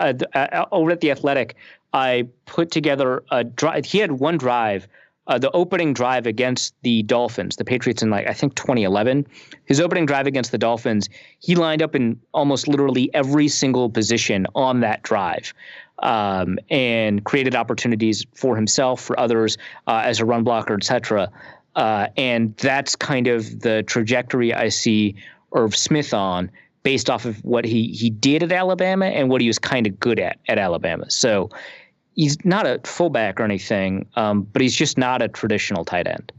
over at The Athletic, I put together a drive. He had one drive, the opening drive against the Dolphins, the Patriots in I think 2011. His opening drive against the Dolphins, he lined up in almost literally every single position on that drive. And created opportunities for himself, for others, as a run blocker, etc. And that's kind of the trajectory I see Irv Smith on, based off of what he did at Alabama and what he was kind of good at Alabama. So he's not a fullback or anything, but he's just not a traditional tight end.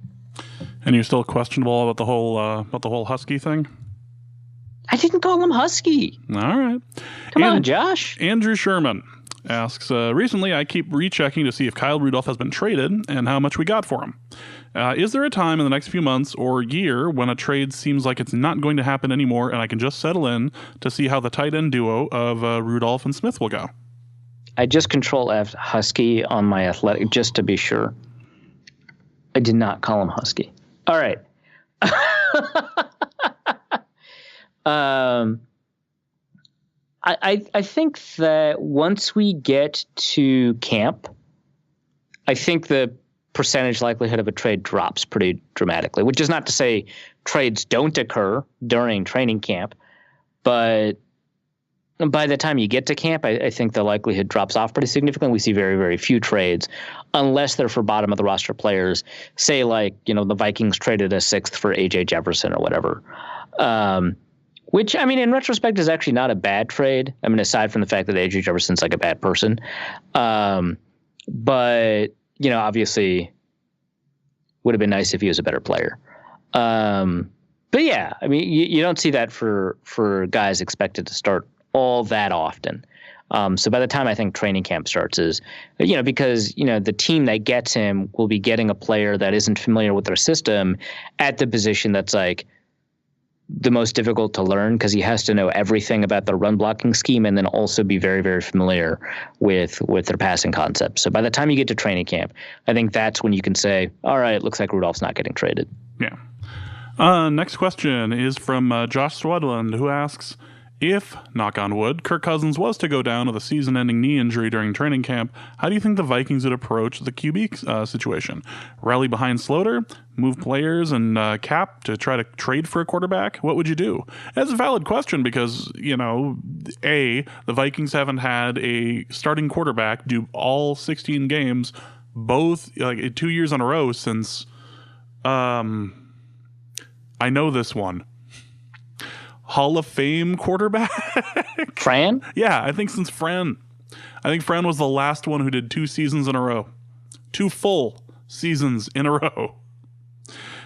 And you're still questionable about the whole Husky thing? I didn't call him Husky. All right. Come on, Josh. Andrew Sherman asks, recently I keep rechecking to see if Kyle Rudolph has been traded and how much we got for him. Is there a time in the next few months or year when a trade seems like it's not going to happen anymore and I can just settle in to see how the tight end duo of Rudolph and Smith will go? I just Control F Husky on my Athletic just to be sure. I did not call him Husky. All right. I think that once we get to camp, I think the percentage likelihood of a trade drops pretty dramatically, which is not to say trades don't occur during training camp, but by the time you get to camp, I think the likelihood drops off pretty significantly. We see very, very few trades unless they're for bottom of the roster players, say the Vikings traded a sixth for A.J. Jefferson or whatever. Which, I mean, in retrospect, is actually not a bad trade. I mean, aside from the fact that A.J. Jefferson's like a bad person. But, obviously would have been nice if he was a better player. But yeah, I mean, you don't see that for guys expected to start all that often. So by the time I think training camp starts is, because, the team that gets him will be getting a player that isn't familiar with their system at the position that's like the most difficult to learn, because he has to know everything about the run blocking scheme and then also be very, very familiar with their passing concepts. So by the time you get to training camp, I think that's when you can say, all right, it looks like Rudolph's not getting traded. Yeah. Next question is from Josh Swedland, who asks, if, knock on wood, Kirk Cousins was to go down with a season-ending knee injury during training camp, how do you think the Vikings would approach the QB situation? Rally behind Sloter? Move players and cap to try to trade for a quarterback? What would you do? That's a valid question because, the Vikings haven't had a starting quarterback do all 16 games, both 2 years in a row since, I know this one. Hall of Fame quarterback? Fran? Yeah, I think since Fran. I think Fran was the last one who did 2 seasons in a row. 2 full seasons in a row.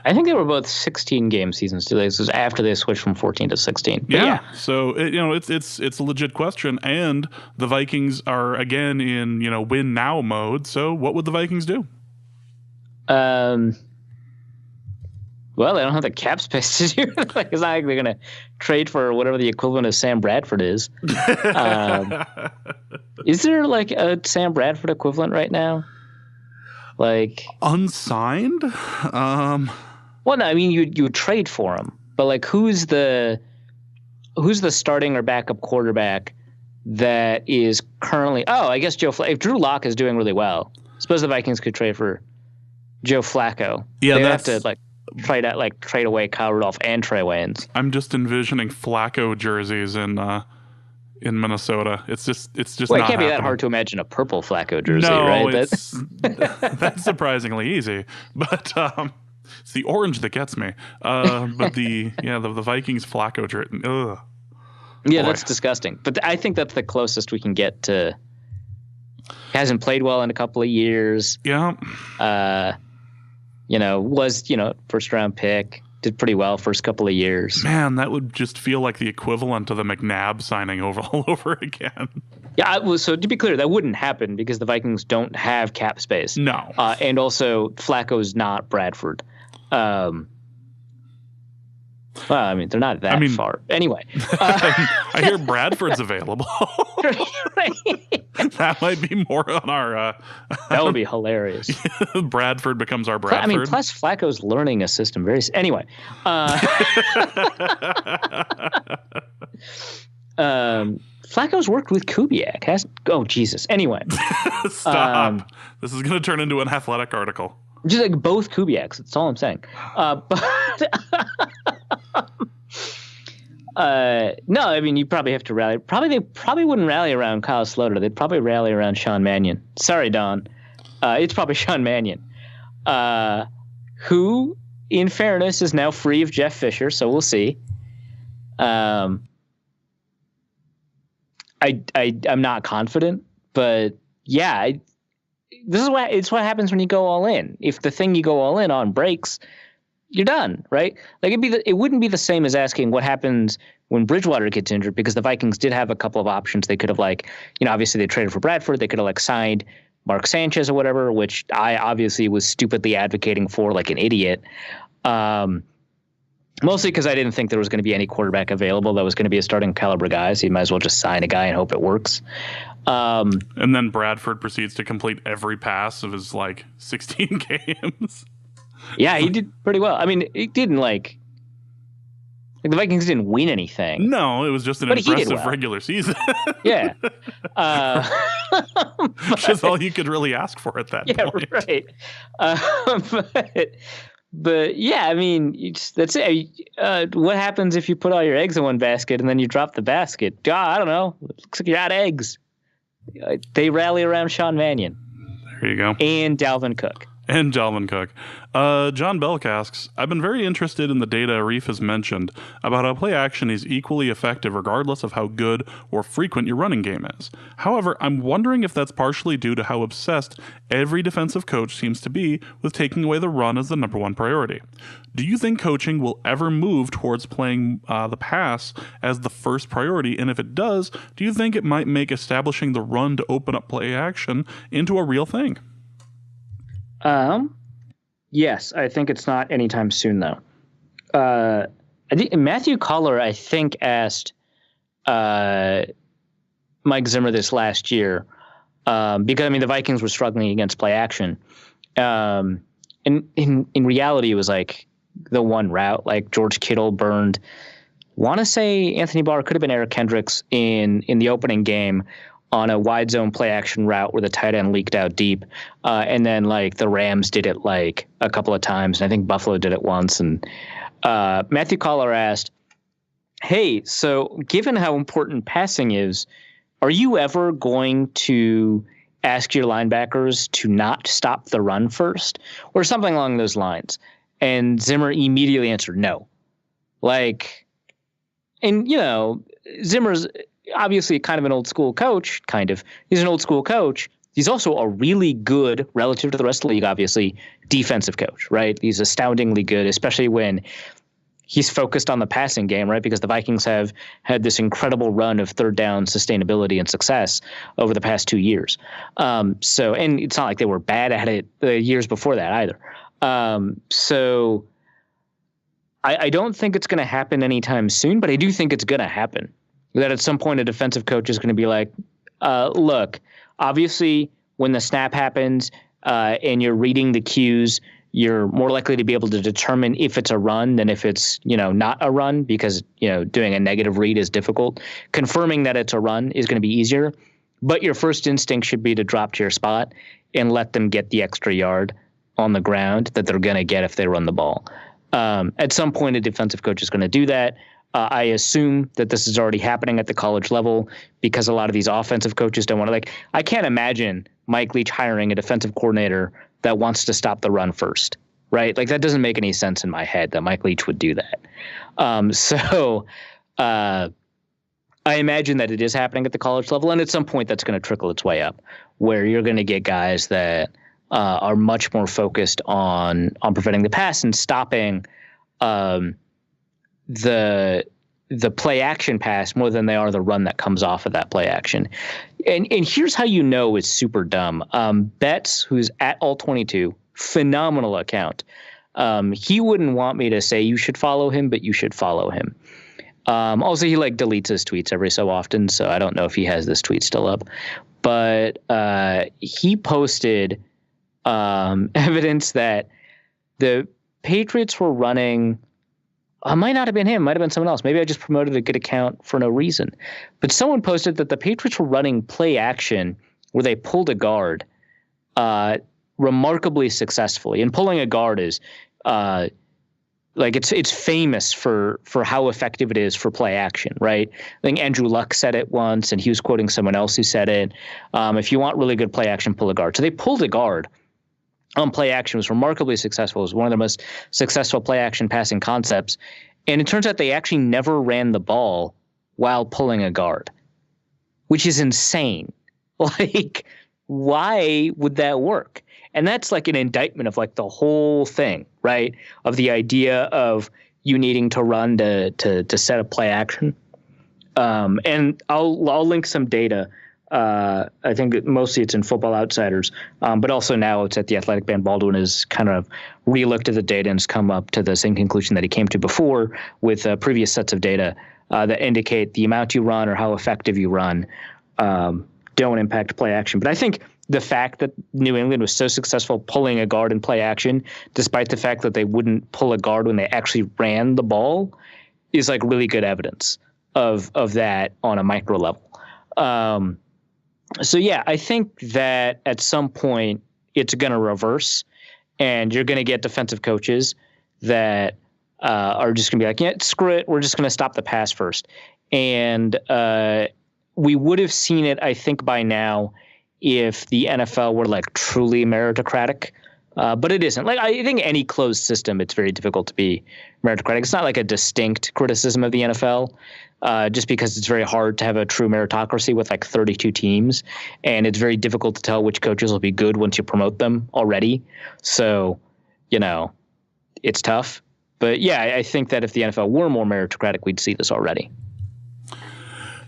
I think they were both 16-game seasons too. This was after they switched from 14 to 16. But yeah. So it's a legit question, and the Vikings are again in win now mode. So what would the Vikings do? Well, they don't have the cap space to do it. It's not like they're going to trade for whatever the equivalent of Sam Bradford is. Is there a Sam Bradford equivalent right now? Unsigned? Well, no, I mean you would trade for him, but who's the starting or backup quarterback that is currently? Oh, I guess if Drew Lock is doing really well, suppose the Vikings could trade for Joe Flacco. Yeah, they have to trade away Kyle Rudolph and Trey Waynes. I'm just envisioning Flacco jerseys in Minnesota. It's just Well, not it can't be that happening. hard to imagine a purple Flacco jersey, No, right? it's that's surprisingly easy. But it's the orange that gets me. But the Vikings Flacco jersey. Ugh. Yeah, Boy. that's disgusting. But I think that's the closest we can get to. Hasn't played well in a couple of years. Yeah. Was first round pick. Did pretty well first couple of years. Man, that would just feel like the equivalent of the McNabb signing all over again. Yeah, so to be clear, that wouldn't happen because the Vikings don't have cap space. No. And also, Flacco's not Bradford. Well, I mean, they're not that far. Anyway. I hear Bradford's available. That might be more on our... that would be hilarious. Bradford becomes our Bradford. I mean, plus Flacco's learning a system. Anyway. Flacco's worked with Kubiak. Oh, Jesus. Anyway. Stop. This is going to turn into an athletic article. Just like both Kubiaks. That's all I'm saying. No, I mean, you probably have to rally. They probably wouldn't rally around Kyle Sloter. They'd probably rally around Sean Mannion. Sorry, Don. It's probably Sean Mannion, who, in fairness, is now free of Jeff Fisher. So we'll see. I'm not confident, but yeah, this is what happens when you go all in. If the thing you go all in on breaks, you're done, right? Like it wouldn't be the same as asking what happens when Bridgewater gets injured, because the Vikings did have a couple of options. They could have obviously they traded for Bradford. They could have signed Mark Sanchez or whatever, which I obviously was stupidly advocating for like an idiot. Mostly because I didn't think there was going to be any quarterback available that was going to be a starting caliber guy. So you might as well just sign a guy and hope it works. And then Bradford proceeds to complete every pass of his 16 games. Yeah, he did pretty well. I mean, it didn't the Vikings didn't win anything. No, it was just an impressive regular season. Yeah. Which is all you could really ask for at that point. Right. But yeah, I mean, that's it. What happens if you put all your eggs in one basket and then you drop the basket? I don't know. It looks like you're out of eggs. They rally around Sean Mannion. There you go. And Dalvin Cook. John Belk asks, I've been very interested in the data Arif has mentioned about how play action is equally effective regardless of how good or frequent your running game is. However, I'm wondering if that's partially due to how obsessed every defensive coach seems to be with taking away the run as the number one priority. Do you think coaching will ever move towards playing the pass as the first priority? And if it does, do you think it might make establishing the run to open up play action into a real thing? Yes, I think it's not anytime soon, though. I think Matthew Coller, asked Mike Zimmer this last year because the Vikings were struggling against play action. And in reality, it was the one route. George Kittle burned. Want to say Anthony Barr, could have been Eric Kendricks in the opening game on a wide zone play action route where the tight end leaked out deep. And then the Rams did it a couple of times. And I think Buffalo did it once. And Matthew Coller asked, hey, so given how important passing is, are you ever going to ask your linebackers to not stop the run first or something along those lines? And Zimmer immediately answered no. Zimmer's obviously kind of an old school coach, He's an old school coach. He's also a really good, relative to the rest of the league, obviously, defensive coach, right? He's astoundingly good, especially when he's focused on the passing game, right? Because the Vikings have had this incredible run of third down sustainability and success over the past 2 years. And it's not like they were bad at it the years before that either. So I don't think it's going to happen anytime soon, but I do think it's going to happen. That at some point a defensive coach is going to be look, obviously when the snap happens and you're reading the cues, you're more likely to be able to determine if it's a run than if it's, not a run, because, doing a negative read is difficult. Confirming that it's a run is going to be easier, but your first instinct should be to drop to your spot and let them get the extra yard on the ground that they're going to get if they run the ball. At some point, a defensive coach is going to do that. I assume that this is already happening at the college level because a lot of these offensive coaches don't want to, I can't imagine Mike Leach hiring a defensive coordinator that wants to stop the run first, right? Like, that doesn't make any sense in my head that Mike Leach would do that. I imagine that it is happening at the college level, and at some point that's going to trickle its way up, where you're going to get guys that are much more focused on preventing the pass and stopping the play action pass more than they are the run that comes off of that play action. And here's how you know it's super dumb. Betts, who's at All22, phenomenal account. He wouldn't want me to say you should follow him, but you should follow him. Also, he deletes his tweets every so often, so I don't know if he has this tweet still up. But he posted evidence that the Patriots were running. Might not have been him. Might have been someone else. Maybe I just promoted a good account for no reason. But someone posted that the Patriots were running play action where they pulled a guard remarkably successfully. And pulling a guard is it's famous for how effective it is for play action, right? I think Andrew Luck said it once, and he was quoting someone else who said it. If you want really good play action, pull a guard. So they pulled a guard on play action. Was remarkably successful. It was one of the most successful play action passing concepts. And it turns out they actually never ran the ball while pulling a guard, which is insane. Why would that work? And that's an indictment of the whole thing, right? Of the idea of you needing to run to set up play action. And I'll link some data. I think mostly it's in Football Outsiders, but also now it's at The Athletic. Ben Baldwin has kind of relooked at the data and has come up to the same conclusion that he came to before with previous sets of data that indicate the amount you run or how effective you run don't impact play action. But I think the fact that New England was so successful pulling a guard in play action, despite the fact that they wouldn't pull a guard when they actually ran the ball, is really good evidence of that on a micro level. So yeah, I think that at some point it's going to reverse, and you're going to get defensive coaches that are just going to be yeah, screw it, we're just going to stop the pass first. And we would have seen it, I think, by now if the NFL were truly meritocratic. But it isn't. I think any closed system, it's very difficult to be meritocratic. It's not a distinct criticism of the NFL, just because it's very hard to have a true meritocracy with 32 teams, and it's very difficult to tell which coaches will be good once you promote them already. So, it's tough. But yeah, I think that if the NFL were more meritocratic, we'd see this already.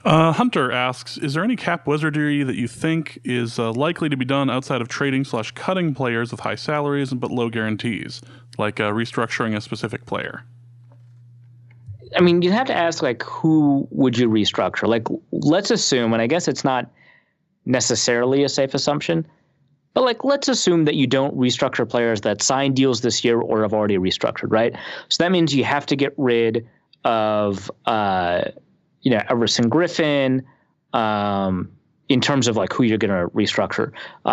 Hunter asks, is there any cap wizardry that you think is likely to be done outside of trading/cutting players with high salaries but low guarantees, like restructuring a specific player? I mean, you'd have to ask, who would you restructure? Let's assume, and I guess it's not necessarily a safe assumption, but let's assume that you don't restructure players that signed deals this year or have already restructured, right? So that means you have to get rid of Everson Griffin, in terms of who you're going to restructure.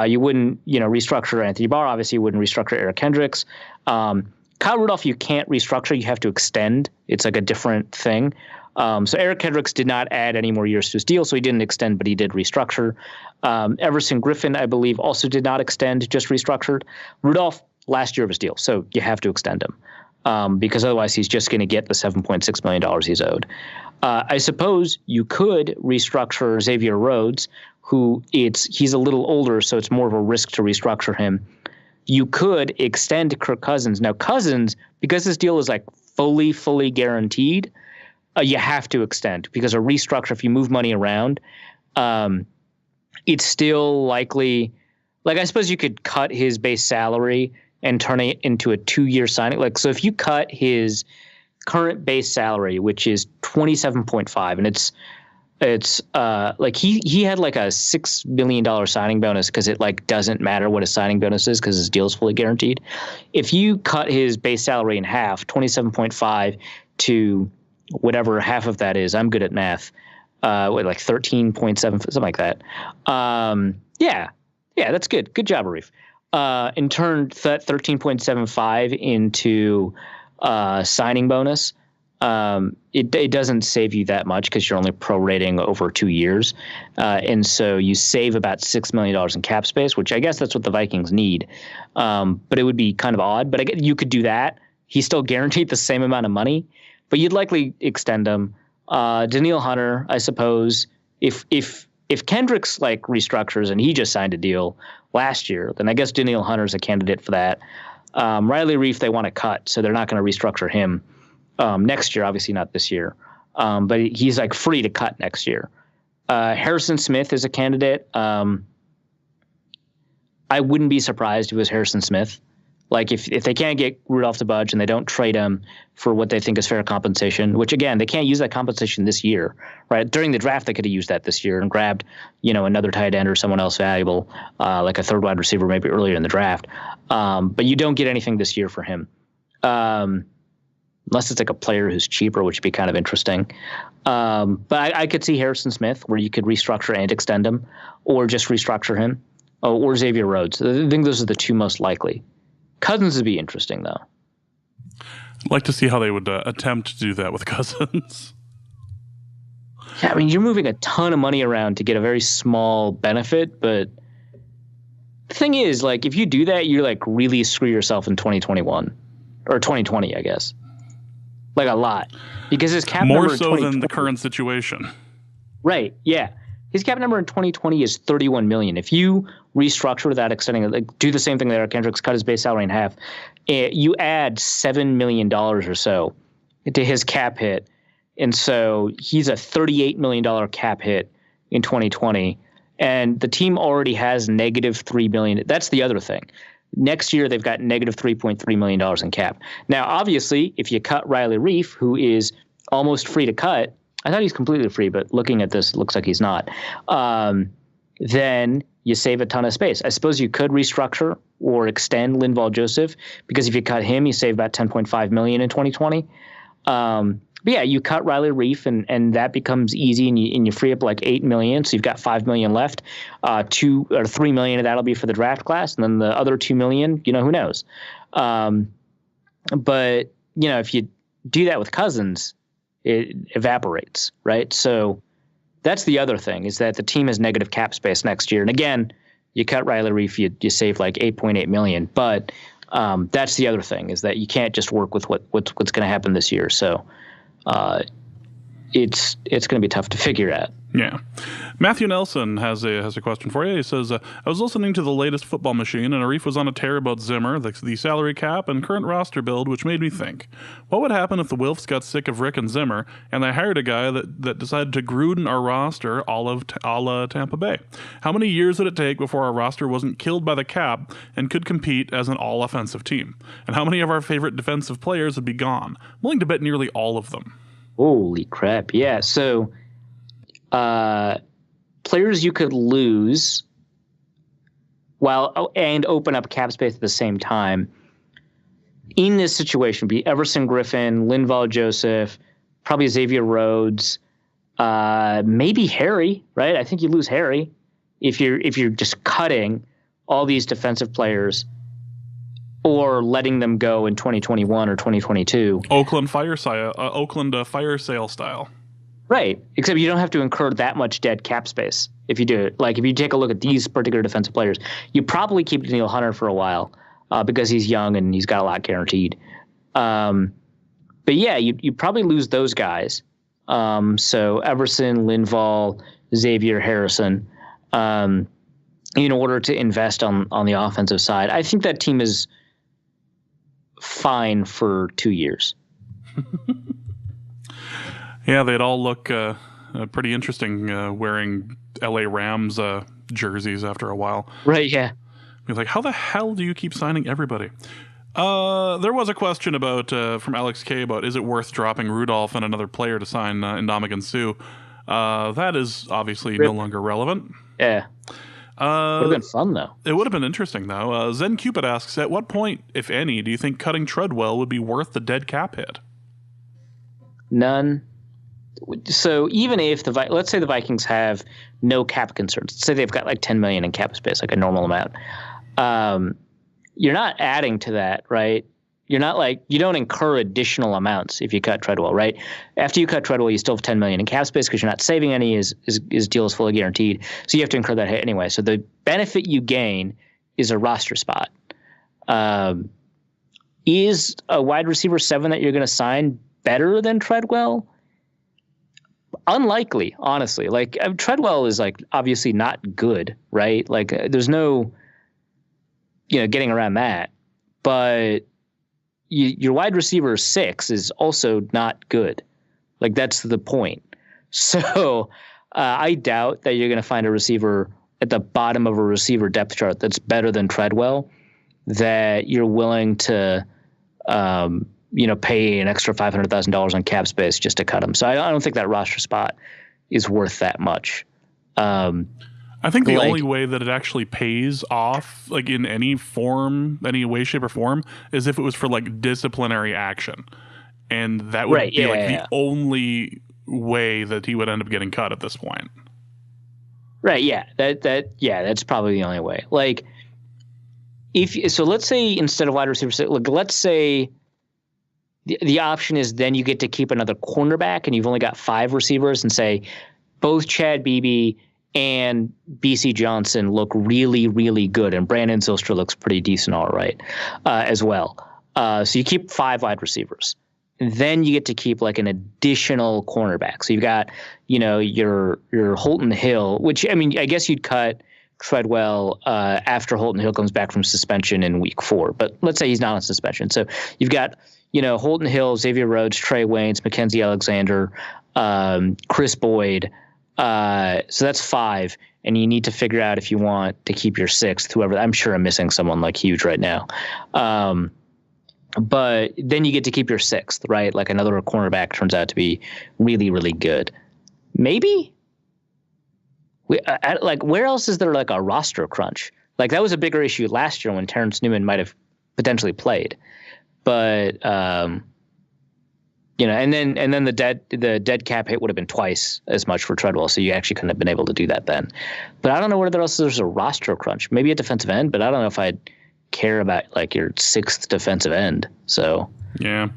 You wouldn't, restructure Anthony Barr. Obviously, you wouldn't restructure Eric Kendricks. Kyle Rudolph, you can't restructure. You have to extend. It's a different thing. So Eric Kendricks did not add any more years to his deal, so he didn't extend, but he did restructure. Everson Griffin, I believe, also did not extend, just restructured. Rudolph, last year of his deal, so you have to extend him. Because otherwise he's just going to get the $7.6 million he's owed. I suppose you could restructure Xavier Rhodes, he's a little older, so it's more of a risk to restructure him. You could extend Kirk Cousins. Now Cousins, because this deal is fully guaranteed, you have to extend, because a restructure, if you move money around, it's still likely. I suppose you could cut his base salary and turn it into a 2-year signing. So if you cut his current base salary, which is 27.5, and it's he had a $6 million signing bonus, because it doesn't matter what his signing bonus is because his deal is fully guaranteed. If you cut his base salary in half, 27.5 to whatever half of that is, I'm good at math, 13.7, something like that. Yeah, that's good. Good job, Arif. And turned that 13.75 into signing bonus. It doesn't save you that much because you're only prorating over 2 years. And so you save about $6 million in cap space, which I guess that's what the Vikings need. But it would be kind of odd. But I guess you could do that. He's still guaranteed the same amount of money, but you'd likely extend him. Daniil Hunter, I suppose, if Kendricks like restructures and he just signed a deal last year, then I guess Daniil Hunter's a candidate for that. Riley Reif, they want to cut, so they're not going to restructure him next year, obviously not this year. But he's like free to cut next year. Harrison Smith is a candidate. I wouldn't be surprised if it was Harrison Smith. Like if they can't get Rudolph to budge and they don't trade him for what they think is fair compensation, which again, they can't use that compensation this year, right? During the draft, they could have used that this year and grabbed, another tight end or someone else valuable, like a third wide receiver, maybe earlier in the draft. But you don't get anything this year for him. Unless it's like a player who's cheaper, which would be kind of interesting. But I could see Harrison Smith where you could restructure and extend him or just restructure him or Xavier Rhodes. I think those are the two most likely. Cousins would be interesting, though. I'd like to see how they would attempt to do that with Cousins. Yeah, I mean, you're moving a ton of money around to get a very small benefit, but the thing is, like, if you do that, you like really screw yourself in 2021 or 2020, I guess. Like a lot, because his cap more number so than the current situation. Right? Yeah, his cap number in 2020 is $31 million. If you restructure without extending it, like do the same thing that Eric Kendricks, cut his base salary in half, you add $7 million or so to his cap hit, and so he's a $38 million cap hit in 2020, and the team already has negative $3 million. That's the other thing. Next year, they've got negative $3.3 million in cap. Now, obviously, if you cut Riley Reif, who is almost free to cut, I thought he's completely free, but looking at this, it looks like he's not, then you save a ton of space. I suppose you could restructure or extend Linval Joseph, because if you cut him, you save about $10.5 million in 2020. But yeah, you cut Riley Reif, and that becomes easy, and you free up like $8 million, so you've got $5 million left. $2 or $3 million of that'll be for the draft class, and then the other $2 million, who knows? But if you do that with Cousins, it evaporates, right? So that's the other thing, is that the team has negative cap space next year, and again, you cut Riley Reif, you save like $8.8 million, but that's the other thing, is that you can't just work with what's going to happen this year. So. It's going to be tough to figure out. Yeah. Matthew Nelson has a question for you. He says, I was listening to the latest football machine, and Arif was on a tear about Zimmer, the salary cap, and current roster build, which made me think, what would happen if the Wilfs got sick of Rick and Zimmer, and they hired a guy that decided to Gruden our roster a la Tampa Bay? How many years would it take before our roster wasn't killed by the cap and could compete as an all-offensive team? And how many of our favorite defensive players would be gone? I'm willing to bet nearly all of them. Holy crap. Yeah. So players you could lose and open up cap space at the same time in this situation would be Everson Griffin, Linval Joseph, probably Xavier Rhodes, maybe Harry, right? I think you lose Harry if you're just cutting all these defensive players or letting them go in 2021 or 2022. Oakland fire sale style. Right, except you don't have to incur that much dead cap space if you do it. Like if you take a look at these particular defensive players, you probably keep Daniil Hunter for a while because he's young and he's got a lot guaranteed. But yeah, you probably lose those guys. So Everson, Linval, Xavier, Harrison, in order to invest on the offensive side. I think that team is fine for 2 years. Yeah, they'd all look pretty interesting wearing LA Rams jerseys after a while. Right, yeah. Be like, how the hell do you keep signing everybody? There was a question about from Alex K about, is it worth dropping Rudolph and another player to sign Ndamukong Suh? That is obviously no longer relevant. Yeah. Would have been fun, though. It would have been interesting, though. Zen Cupid asks, at what point, if any, do you think cutting Treadwell would be worth the dead cap hit? None. So even if let's say the Vikings have no cap concerns, say they've got like $10 million in cap space, like a normal amount, you're not adding to that, right? You're not like, you don't incur additional amounts if you cut Treadwell, right? After you cut Treadwell, you still have $10 million in cap space because you're not saving any. His deal is fully guaranteed, so you have to incur that hit anyway. So the benefit you gain is a roster spot. Is a wide receiver 7 that you're going to sign better than Treadwell? Unlikely, honestly. Like, Treadwell is like obviously not good, right? Like, there's no, getting around that. But your wide receiver 6 is also not good. Like, that's the point. So I doubt that you're going to find a receiver at the bottom of a receiver depth chart that's better than Treadwell, that you're willing to, pay an extra $500,000 on cap space just to cut him. So I don't think that roster spot is worth that much. I think the only way that it actually pays off, like in any form, any way, shape, or form, is if it was for like disciplinary action, and that would be the only way that he would end up getting cut at this point. Right. Yeah. That's probably the only way. Like, let's say instead of wide receiver, like, let's say the option is then you get to keep another cornerback, and you've only got 5 receivers, and say both Chad Beebe and BC Johnson look really, really good, and Brandon Zylstra looks pretty decent, all right, as well. So you keep 5 wide receivers. And then you get to keep like an additional cornerback. So you've got, your Holton Hill, which, I mean, I guess you'd cut Treadwell after Holton Hill comes back from suspension in week 4. But let's say he's not on suspension. So you've got, Holton Hill, Xavier Rhodes, Trey Waynes, Mackenzie Alexander, Chris Boyd. So that's 5, and you need to figure out if you want to keep your 6th, whoever. I'm sure I'm missing someone like huge right now. But then you get to keep your 6th, right? Like another cornerback turns out to be really, really good. Maybe? Like, where else is there like a roster crunch? Like, that was a bigger issue last year when Terrence Newman might have potentially played. But and then the dead cap hit would have been twice as much for Treadwell, so you actually couldn't have been able to do that then. But I don't know whether else there's a roster crunch. Maybe a defensive end, but I don't know if I'd care about like your 6th defensive end. So yeah,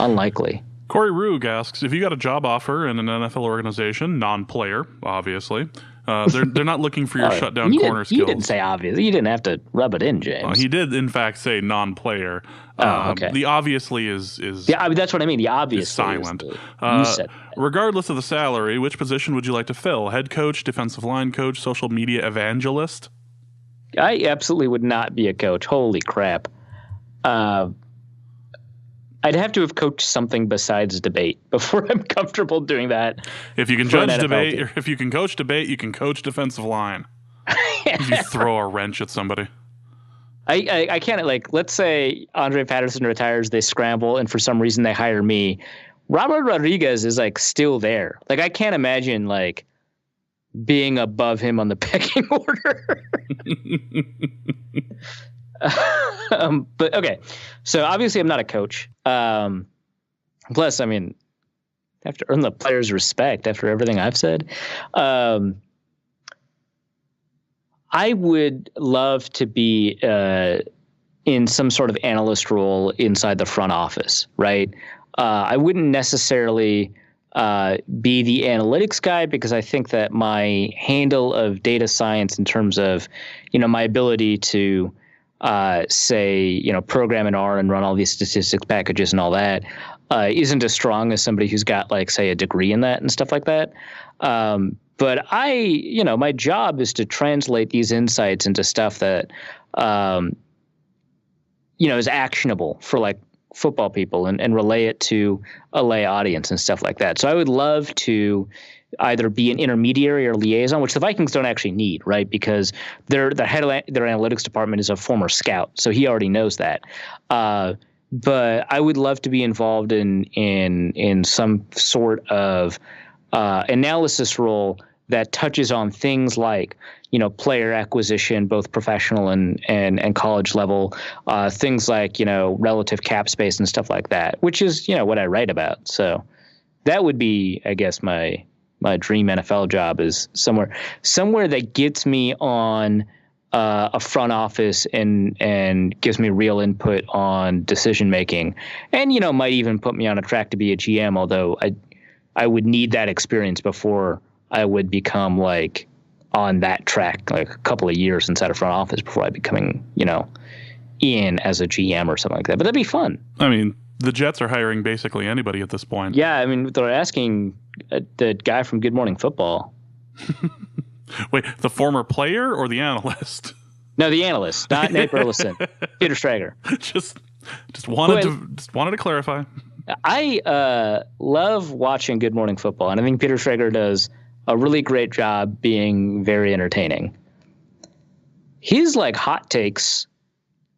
unlikely. Corey Rugg asks, if you got a job offer in an NFL organization, non-player, obviously, they're not looking for your shutdown corner skills. You didn't say obviously. You didn't have to rub it in, James. He did, in fact, say non-player. Okay. The obviously is yeah, I mean, that's what I mean. The obviously is silent. You said that. Regardless of the salary, which position would you like to fill? Head coach, defensive line coach, social media evangelist? I absolutely would not be a coach. Holy crap. I'd have to have coached something besides debate before I'm comfortable doing that. If you can judge debate, or if you can coach debate, you can coach defensive line. You throw a wrench at somebody. I can't, like, let's say Andre Patterson retires, they scramble, and for some reason they hire me. Robert Rodriguez is like still there. Like, I can't imagine like being above him on the pecking order. But okay, so obviously I'm not a coach. Plus, I mean, I have to earn the players' respect after everything I've said. I would love to be in some sort of analyst role inside the front office, right? I wouldn't necessarily be the analytics guy, because I think that my handle of data science in terms of, my ability to program in R and run all these statistics packages and all that, isn't as strong as somebody who's got, like, say, a degree in that and stuff like that. But my job is to translate these insights into stuff that, is actionable for, like, football people and relay it to a lay audience and stuff like that. So I would love to either be an intermediary or liaison, which the Vikings don't actually need, right? Because their head of their analytics department is a former scout, so he already knows that. But I would love to be involved in some sort of analysis role that touches on things like, player acquisition, both professional and college level, things like, relative cap space and stuff like that, which is, what I write about. So that would be, I guess, my dream NFL job, is somewhere that gets me on a front office and gives me real input on decision making, and might even put me on a track to be a GM. Although I would need that experience before I would become like on that track, like a couple of years inside a front office before I becoming in as a GM or something like that. But that'd be fun. I mean, the Jets are hiring basically anybody at this point. Yeah, I mean, they're asking the guy from Good Morning Football. Wait, the former player or the analyst? No, the analyst, not Nate Burleson. Peter Strager. Just wanted to clarify. I love watching Good Morning Football, and I think Peter Strager does a really great job being very entertaining. His like hot takes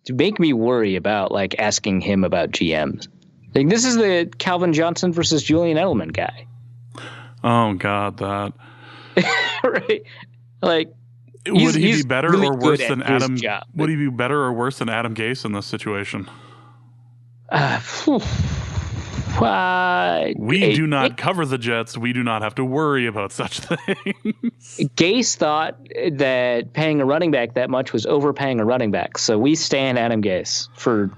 to make me worry about like asking him about GMs. Like, this is the Calvin Johnson versus Julian Edelman guy. Oh God, that. Right? Like, would he be better really or worse than Adam? Job, would he be better or worse than Adam Gase in this situation? We do not cover the Jets. We do not have to worry about such things. Gase thought that paying a running back that much was overpaying a running back. So we stand Adam Gase for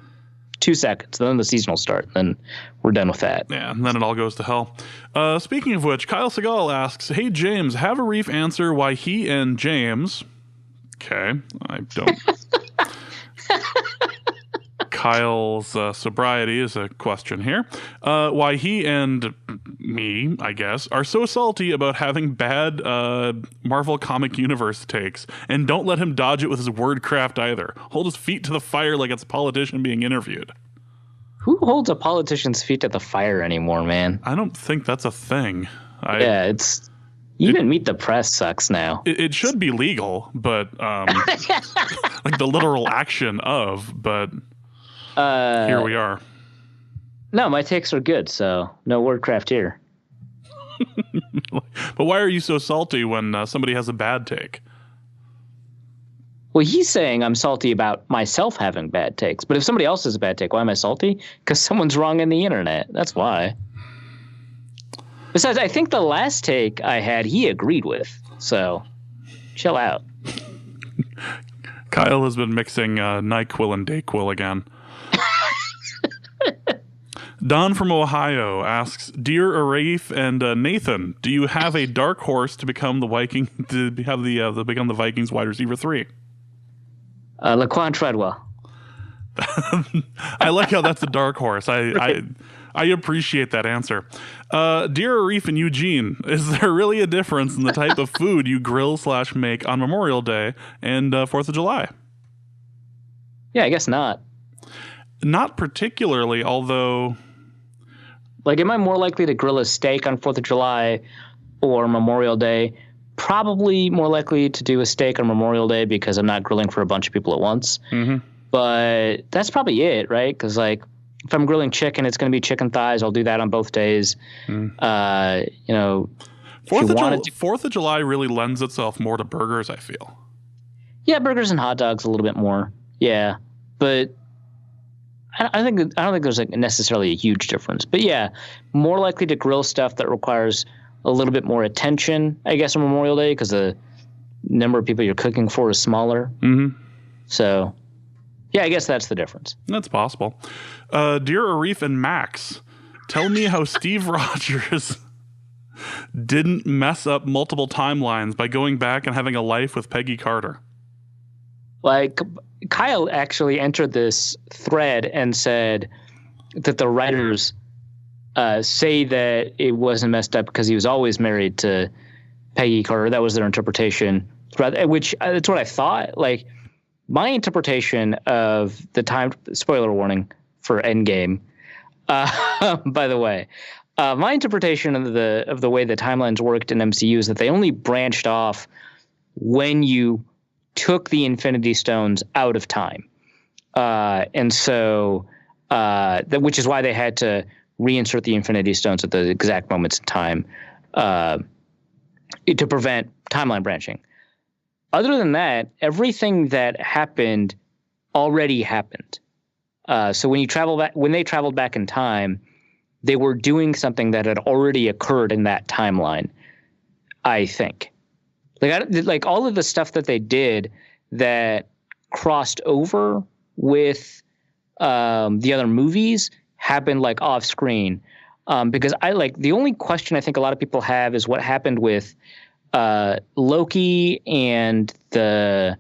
2 seconds, and then the season will start, and we're done with that. Yeah, and then it all goes to hell. Speaking of which, Kyle Segal asks, "Hey, James, have Arif answer why he and James..." Okay, I don't... Kyle's sobriety is a question here. Why he and me, I guess, are so salty about having bad Marvel Comic Universe takes, and don't let him dodge it with his wordcraft either. Hold his feet to the fire like it's a politician being interviewed. Who holds a politician's feet to the fire anymore, man? I don't think that's a thing. It's... Even Meet the Press sucks now. It should be legal, but... like the literal action of, but... here we are. No, my takes are good, so no wordcraft here. But why are you so salty when somebody has a bad take? Well, he's saying I'm salty about myself having bad takes. But if somebody else has a bad take, why am I salty? Because someone's wrong in the internet. That's why. Besides, I think the last take I had, he agreed with. So, chill out. Kyle has been mixing NyQuil and DayQuil again. Don from Ohio asks, "Dear Arif and Nathan, do you have a dark horse to become the become the Vikings wide receiver 3? Laquan Treadwell. I like how that's a dark horse. I appreciate that answer. Dear Arif and Eugene, is there really a difference in the type of food you grill/make on Memorial Day and 4th of July? Yeah, I guess not. Not particularly, although... Like, am I more likely to grill a steak on 4th of July or Memorial Day? Probably more likely to do a steak on Memorial Day because I'm not grilling for a bunch of people at once. Mm-hmm. But that's probably it, right? Because, like, if I'm grilling chicken, it's going to be chicken thighs. I'll do that on both days. Mm. 4th of July really lends itself more to burgers, I feel. Yeah, burgers and hot dogs a little bit more. Yeah, but... I don't think there's like necessarily a huge difference, but yeah, more likely to grill stuff that requires a little bit more attention, I guess, on Memorial Day because the number of people you're cooking for is smaller. Mm-hmm. So, yeah, I guess that's the difference. That's possible. Dear Arif and Max, tell me how Steve Rogers didn't mess up multiple timelines by going back and having a life with Peggy Carter. Like, Kyle actually entered this thread and said that the writers say that it wasn't messed up because he was always married to Peggy Carter. That was their interpretation, which that's what I thought. Like, my interpretation of the time, spoiler warning for Endgame, by the way, my interpretation of the way the timelines worked in MCU is that they only branched off when you took the Infinity Stones out of time. And so, which is why they had to reinsert the Infinity Stones at the exact moments in time to prevent timeline branching. Other than that, everything that happened already happened. So when they traveled back in time, they were doing something that had already occurred in that timeline, I think. Like all of the stuff that they did that crossed over with the other movies happened like off screen. Because the only question I think a lot of people have is what happened with Loki and the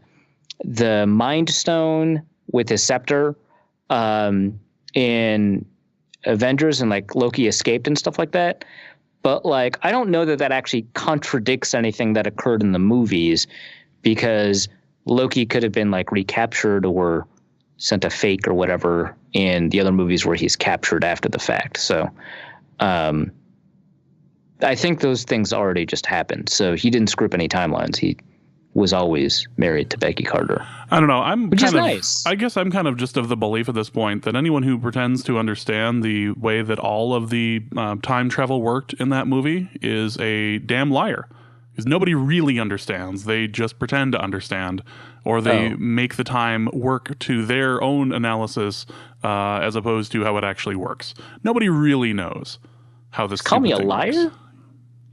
Mind Stone with his scepter in Avengers, and like Loki escaped and stuff like that. But like, I don't know that actually contradicts anything that occurred in the movies, because Loki could have been like recaptured or sent a fake or whatever in the other movies where he's captured after the fact. So I think those things already just happened. So he didn't screw up any timelines. He was always married to Becky Carter. I don't know. Which is nice. I guess I'm kind of just of the belief at this point that anyone who pretends to understand the way that all of the time travel worked in that movie is a damn liar. Because nobody really understands. They just pretend to understand, or they make the time work to their own analysis as opposed to how it actually works. Nobody really knows how this. Call me a liar? Works.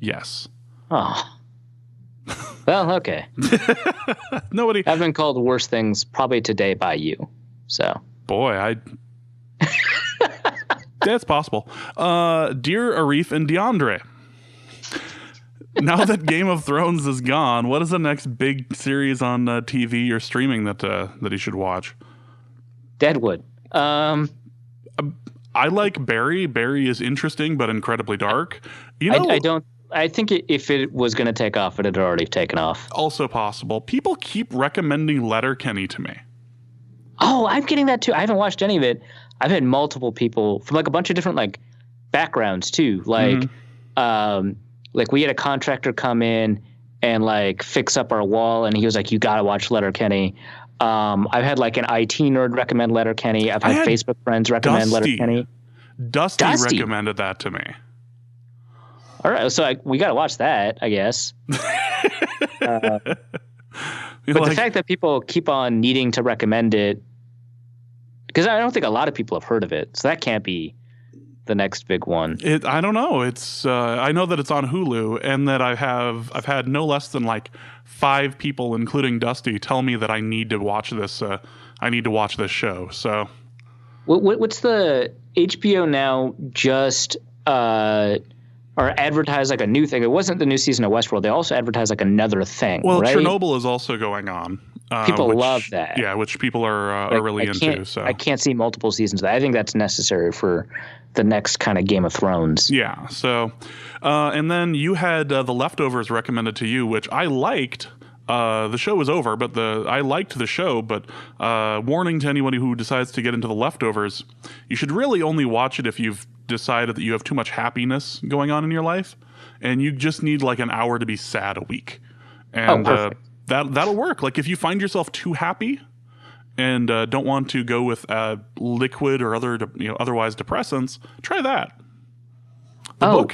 Yes. Oh. Well, okay. Nobody. I've been called worse things probably today by you. So. Boy, that's possible. Dear Arif and DeAndre, now that Game of Thrones is gone, what is the next big series on TV or streaming that he should watch? Deadwood. I like Barry. Barry is interesting but incredibly dark. You know, I think if it was going to take off, it had already taken off. Also possible. People keep recommending Letterkenny to me. Oh, I'm getting that too. I haven't watched any of it. I've had multiple people from like a bunch of different like backgrounds too. Like, like we had a contractor come in and like fix up our wall, and he was like, "You got to watch Letterkenny." I've had like an IT nerd recommend Letterkenny. I've had Facebook friends recommend Letterkenny. Dusty recommended that to me. All right, so we got to watch that, I guess. But the fact that people keep on needing to recommend it, because I don't think a lot of people have heard of it, so that can't be the next big one. I don't know. It's I know that it's on Hulu, and that I've had no less than like 5 people, including Dusty, tell me that I need to watch this. I need to watch this show. So, what's the HBO now just or advertise like a new thing? It wasn't the new season of Westworld. They also advertised like another thing. Well, right? Chernobyl is also going on. People love that. Yeah, which people are really into. So I can't see multiple seasons of that. I think that's necessary for the next kind of Game of Thrones. Yeah. So, and then you had The Leftovers recommended to you, which I liked. The show was over, but I liked the show. But warning to anybody who decides to get into The Leftovers, you should really only watch it if you've decided that you have too much happiness going on in your life, and you just need like an hour to be sad a week, and that'll work. Like if you find yourself too happy and don't want to go with liquid or otherwise depressants, try that.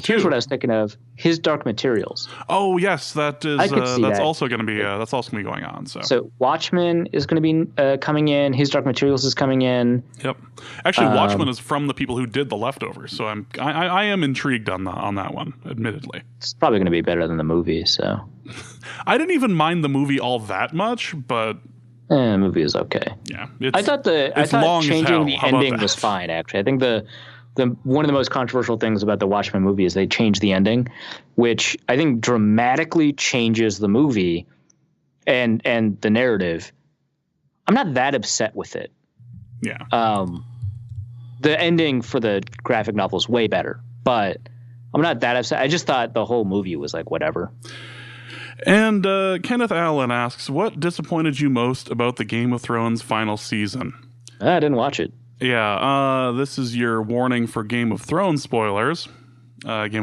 Here's what I was thinking of: His Dark Materials. Oh yes, that is. That's also going to be going on. So Watchmen is going to be coming in. His Dark Materials is coming in. Yep. Actually, Watchmen is from the people who did The Leftovers, so I am intrigued on that one. Admittedly, it's probably going to be better than the movie. So I didn't even mind the movie all that much, but the movie is okay. Yeah, I thought changing the ending was fine. Actually, I think the one of the most controversial things about the Watchmen movie is they changed the ending, which I think dramatically changes the movie and the narrative. I'm not that upset with it. Yeah. The ending for the graphic novel is way better, but I'm not that upset. I just thought the whole movie was like whatever. And Kenneth Allen asks, what disappointed you most about the Game of Thrones final season? I didn't watch it. Yeah, this is your warning for Game of Thrones spoilers. Boy,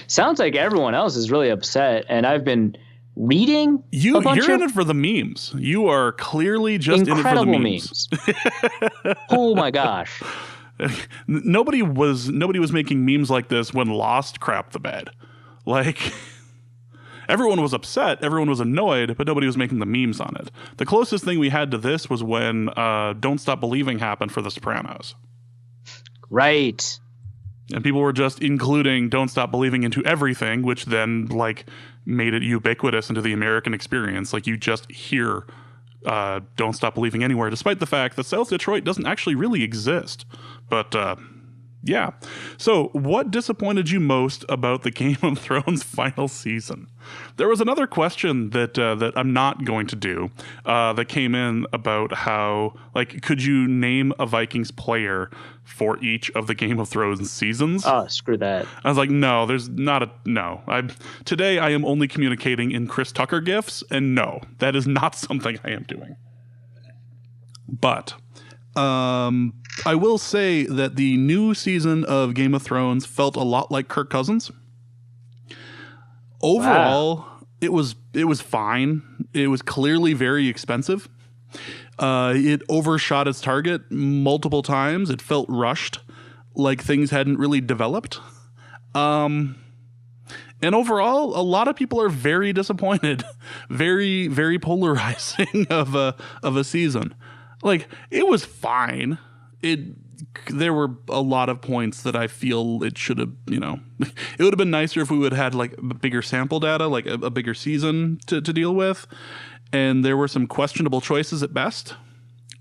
sounds like everyone else is really upset, and I've been reading. You're in it for the memes. You are clearly just in it for the memes. Oh my gosh! Nobody was making memes like this when Lost crapped the bed. Like. Everyone was upset, everyone was annoyed, but nobody was making the memes on it. The closest thing we had to this was when Don't Stop Believing happened for The Sopranos. Right. And people were just including "Don't Stop Believing" into everything, which then like made it ubiquitous into the American experience. Like you just hear "Don't Stop Believing" anywhere, despite the fact that South Detroit doesn't actually really exist. But yeah. So what disappointed you most about the Game of Thrones final season? There was another question that I'm not going to do that came in about how, like, could you name a Vikings player for each of the Game of Thrones seasons? Oh, screw that. I was like, no, there's not a no. Today I am only communicating in Chris Tucker gifs, and no, that is not something I am doing. But I will say that the new season of Game of Thrones felt a lot like Kirk Cousins. Overall, it was fine. It was clearly very expensive. It overshot its target multiple times. It felt rushed, like things hadn't really developed. And overall, a lot of people are very disappointed, very, very polarizing of a season. Like, it was fine. There were a lot of points that I feel it should have, it would have been nicer if we would have had like bigger sample data, like a bigger season to deal with. And there were some questionable choices at best.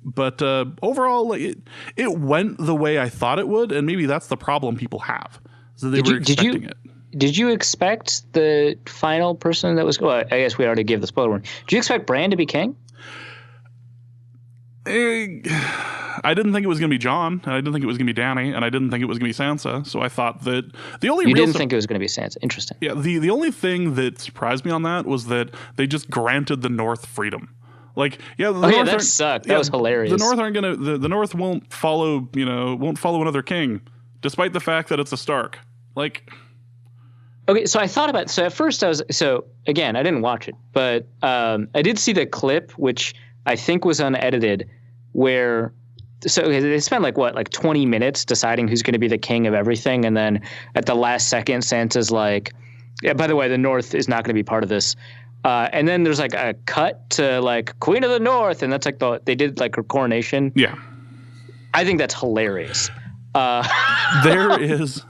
But overall, like, it went the way I thought it would. And maybe that's the problem people have. So they were expecting it. Did you expect the final person that was, well, I guess we already gave the spoiler warning. Did you expect Bran to be king? I didn't think it was going to be Jon, and I didn't think it was going to be Dany, and I didn't think it was going to be Sansa. So I thought that the only you didn't think it was going to be Sansa. Interesting. Yeah, the only thing that surprised me on that was that they just granted the North freedom. Like, yeah, that sucked. That was hilarious. The North aren't going to. The North won't follow. Won't follow another king, despite the fact that it's a Stark. Like. Okay, so I thought about. So at first again, I didn't watch it, but I did see the clip, which I think was unedited, where they spent like 20 minutes deciding who's going to be the king of everything, and then at the last second, Sansa's like, "Yeah, by the way, the North is not going to be part of this." And then there's like a cut to like Queen of the North, and that's like they did like her coronation. Yeah, I think that's hilarious. There is.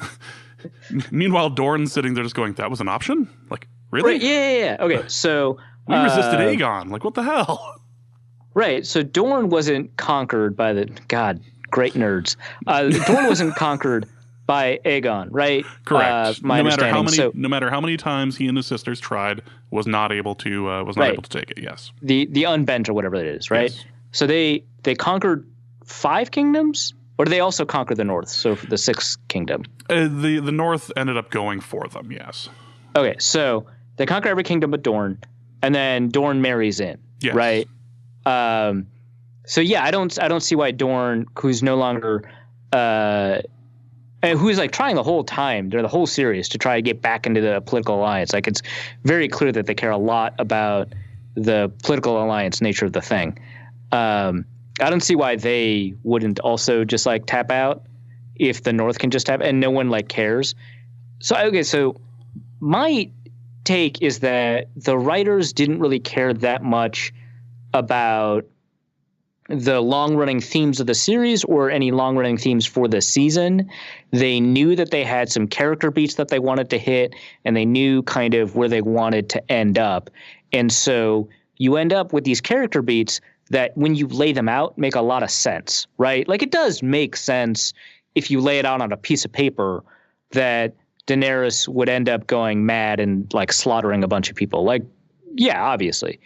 Meanwhile, Dorne's sitting there just going, "That was an option? Like, really?" Right, yeah. Okay, so we resisted Aegon. Like, what the hell? Right. So Dorne wasn't conquered by great nerds. Dorne wasn't conquered by Aegon, right? Correct. No matter how many times he and his sisters tried, was not able to take it. Yes. The unbent or whatever it is, right? Yes. So they conquered 5 kingdoms, or did they also conquer the North? So the 6th kingdom. The North ended up going for them. Yes. Okay. So they conquer every kingdom but Dorne, and then Dorne marries in. Yes. Right. So yeah, I don't see why Dorne, who's no longer, who's like trying the whole time during the whole series to try to get back into the political alliance. Like, it's very clear that they care a lot about the political alliance nature of the thing. I don't see why they wouldn't also just like tap out if the North can just tap, and no one like cares. So my take is that the writers didn't really care that much about the long-running themes of the series or any long-running themes for the season. They knew that they had some character beats that they wanted to hit, and they knew kind of where they wanted to end up. And so you end up with these character beats that, when you lay them out, make a lot of sense, right? Like, it does make sense if you lay it out on a piece of paper that Daenerys would end up going mad and like slaughtering a bunch of people. Like, yeah, obviously.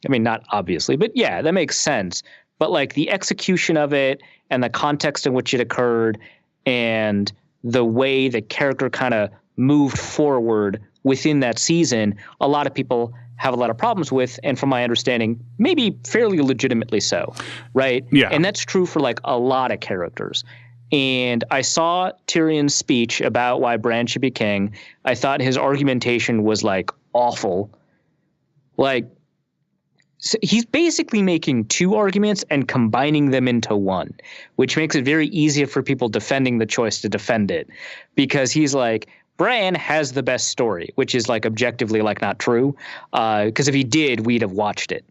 I mean, not obviously, but yeah, that makes sense. But like the execution of it and the context in which it occurred and the way the character kind of moved forward within that season, a lot of people have a lot of problems with. And from my understanding, maybe fairly legitimately so. Right. Yeah. And that's true for like a lot of characters. And I saw Tyrion's speech about why Bran should be king. I thought his argumentation was like awful. Like, so he's basically making 2 arguments and combining them into one, which makes it very easy for people defending the choice to defend it, because he's like, Bran has the best story, which is like objectively like not true, because if he did, we'd have watched it.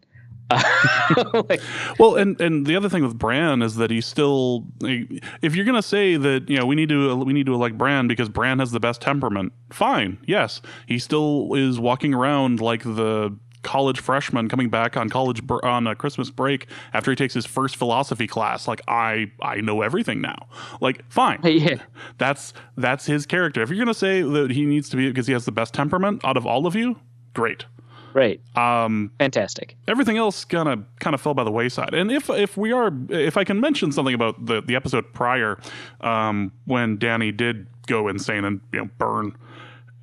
Like, Well, and the other thing with Bran is that he's still. If you're gonna say that we need to elect Bran because Bran has the best temperament, fine. Yes, he still is walking around like the college freshman coming back on on a Christmas break after he takes his first philosophy class. Like I know everything now. Like fine, yeah, that's his character. If you're gonna say that he needs to be because he has the best temperament out of all of you, great. right. Fantastic. Everything else kind of fell by the wayside. And if I can mention something about the episode prior, when Danny did go insane and burn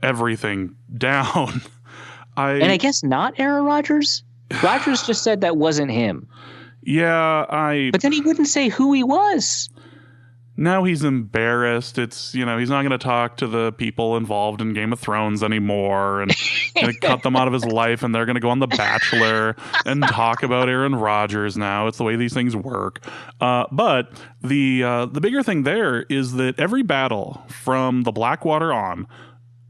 everything down, and I guess not Aaron Rodgers. Rodgers just said that wasn't him. Yeah, But then he wouldn't say who he was. Now he's embarrassed. It's, he's not going to talk to the people involved in Game of Thrones anymore and going to cut them out of his life. And they're going to go on The Bachelor and talk about Aaron Rodgers now. It's the way these things work. But the bigger thing there is that every battle from the Blackwater on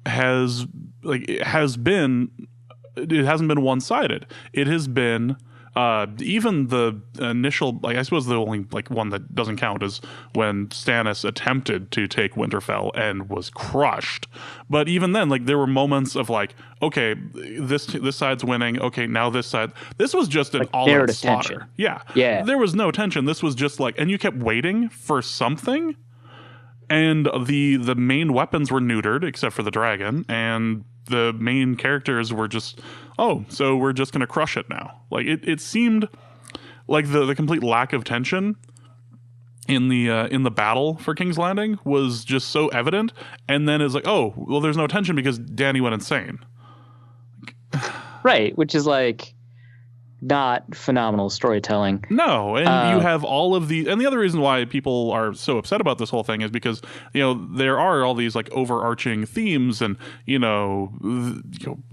it hasn't been one-sided. It has been even the initial, I suppose the only one that doesn't count is when Stannis attempted to take Winterfell and was crushed. But even then, there were moments of okay, this side's winning. Okay, now this side. This was just an all-out slaughter. Tension. Yeah. There was no tension. This was just and you kept waiting for something. And the main weapons were neutered except for the dragon, and the main characters were just, so we're just going to crush it now. It seemed like the complete lack of tension in the battle for King's Landing was just so evident. And then it's there's no tension because Danny went insane. Right, which is not phenomenal storytelling. No, and you have all of the, and the other reason why people are so upset about this whole thing is because there are all these overarching themes and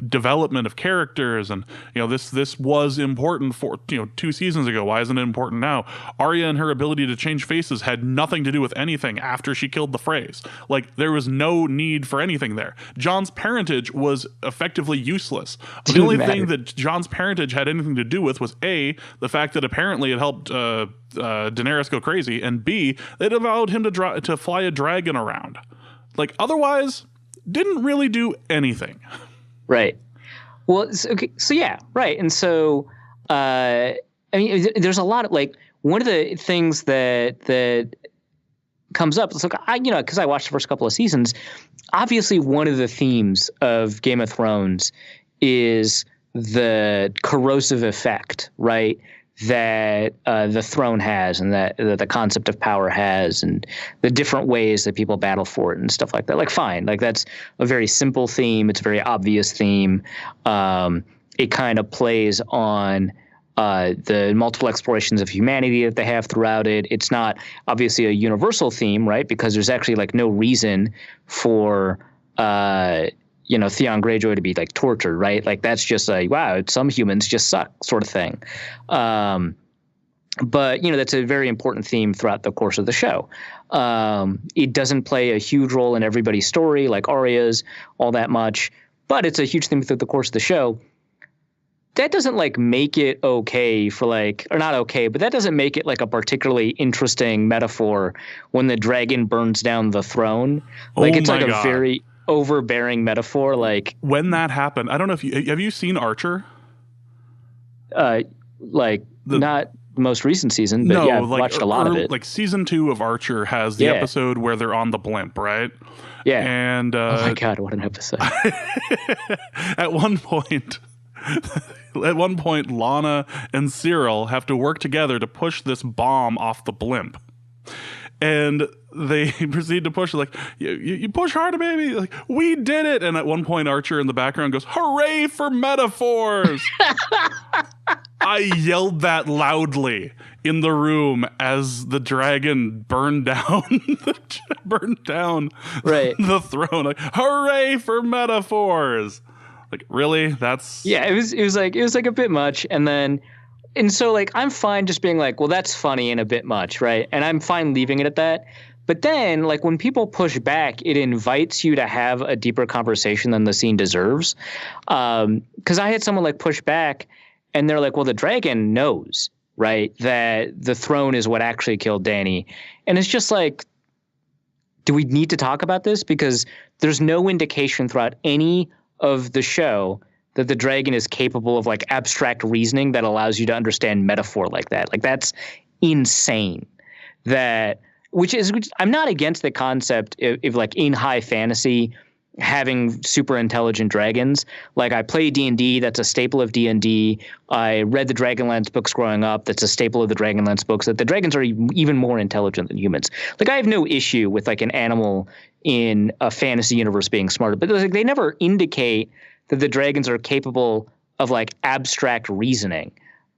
development of characters, and this was important for 2 seasons ago. Why isn't it important now? Arya and her ability to change faces had nothing to do with anything after she killed the Freys. There was no need for anything there. Jon's parentage was effectively useless. The only thing that Jon's parentage had anything to do with was A, the fact that apparently it helped Daenerys go crazy, and B, it allowed him to fly a dragon around. Otherwise, didn't really do anything. Right. Well, so yeah, right. And so, I mean, there's a lot of one of the things that comes up. It's because I watched the first couple of seasons. Obviously, one of the themes of Game of Thrones is the corrosive effect, right, that the throne has, and that the concept of power has, and the different ways that people battle for it and stuff like that. Fine, that's a very simple theme. It's a very obvious theme. It kind of plays on the multiple explorations of humanity that they have throughout it. It's not obviously a universal theme, right, because there's actually no reason for Theon Greyjoy to be tortured, right? That's just wow, some humans just suck sort of thing. But that's a very important theme throughout the course of the show. It doesn't play a huge role in everybody's story like Arya's all that much, but it's a huge theme through the course of the show. That doesn't make it okay for or not okay, but that doesn't make it a particularly interesting metaphor when the dragon burns down the throne. It's a God. very overbearing metaphor. When that happened, I don't know if have you seen Archer? Not the most recent season, but I've watched a lot of it. Season 2 of Archer has the episode where they're on the blimp, right? Yeah. And oh my God, what an episode! At one point, Lana and Cyril have to work together to push this bomb off the blimp. And they proceed to push you push harder, baby. We did it. And at one point, Archer in the background goes, "Hooray for metaphors." I yelled that loudly in the room as the dragon burned down right. the throne. Hooray for metaphors. Really? That's it was a bit much. And so I'm fine just being well, that's funny and a bit much, right? And I'm fine leaving it at that. But then when people push back, it invites you to have a deeper conversation than the scene deserves. Because I had someone push back and they're like, well, the dragon knows, right, that the throne is what actually killed Dany. And it's just like, do we need to talk about this? Because there's no indication throughout any of the show that the dragon is capable of like abstract reasoning that allows you to understand metaphor like that. Like, that's insane. Which I'm not against the concept of like in high fantasy having super intelligent dragons. Like, I play D&D, that's a staple of D&D. I read the Dragonlance books growing up, that's a staple of the Dragonlance books, that the dragons are even more intelligent than humans. Like, I have no issue with like an animal in a fantasy universe being smarter, but like, they never indicate that the dragons are capable of like abstract reasoning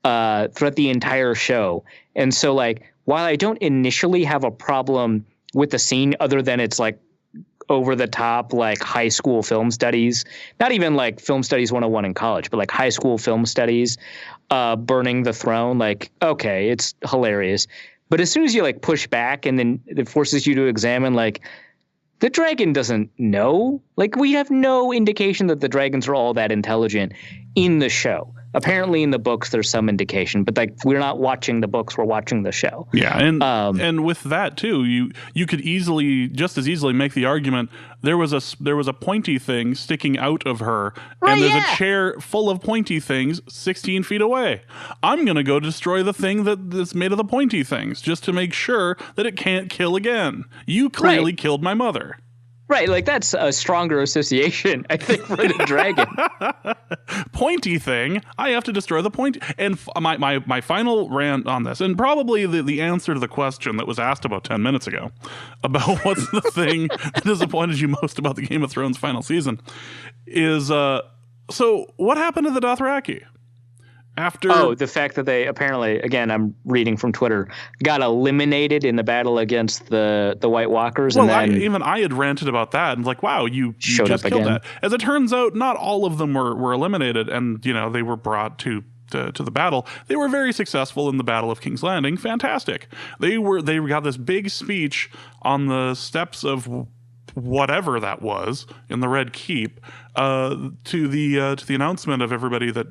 throughout the entire show. And so like, while I don't initially have a problem with the scene other than it's like over the top, like high school film studies, not even like film studies 101 in college, but like high school film studies, burning the throne, like, okay, it's hilarious. But as soon as you like push back and then it forces you to examine like, the dragon doesn't know. Like, we have no indication that the dragons are all that intelligent in the show. Apparently in the books there's some indication, but like, we're not watching the books, we're watching the show. Yeah, and with that too, you could just as easily make the argument there was a pointy thing sticking out of her, right, and there's a chair full of pointy things 16 feet away. I'm gonna go destroy the thing that's made of the pointy things just to make sure that it can't kill again. You clearly killed my mother. Right, like that's a stronger association, I think, for the dragon. Pointy thing. I have to destroy the point. And my final rant on this, and probably the answer to the question that was asked about 10 minutes ago, about what's the thing that disappointed you most about the Game of Thrones final season, is so what happened to the Dothraki? The fact that they apparently, again, I'm reading from Twitter, got eliminated in the battle against the White Walkers. Well, and then I had ranted about that and like, wow, you just killed that. As it turns out, not all of them were eliminated, and they were brought to the battle. They were very successful in the Battle of King's Landing. Fantastic. They got this big speech on the steps of whatever that was in the Red Keep, to the announcement of everybody that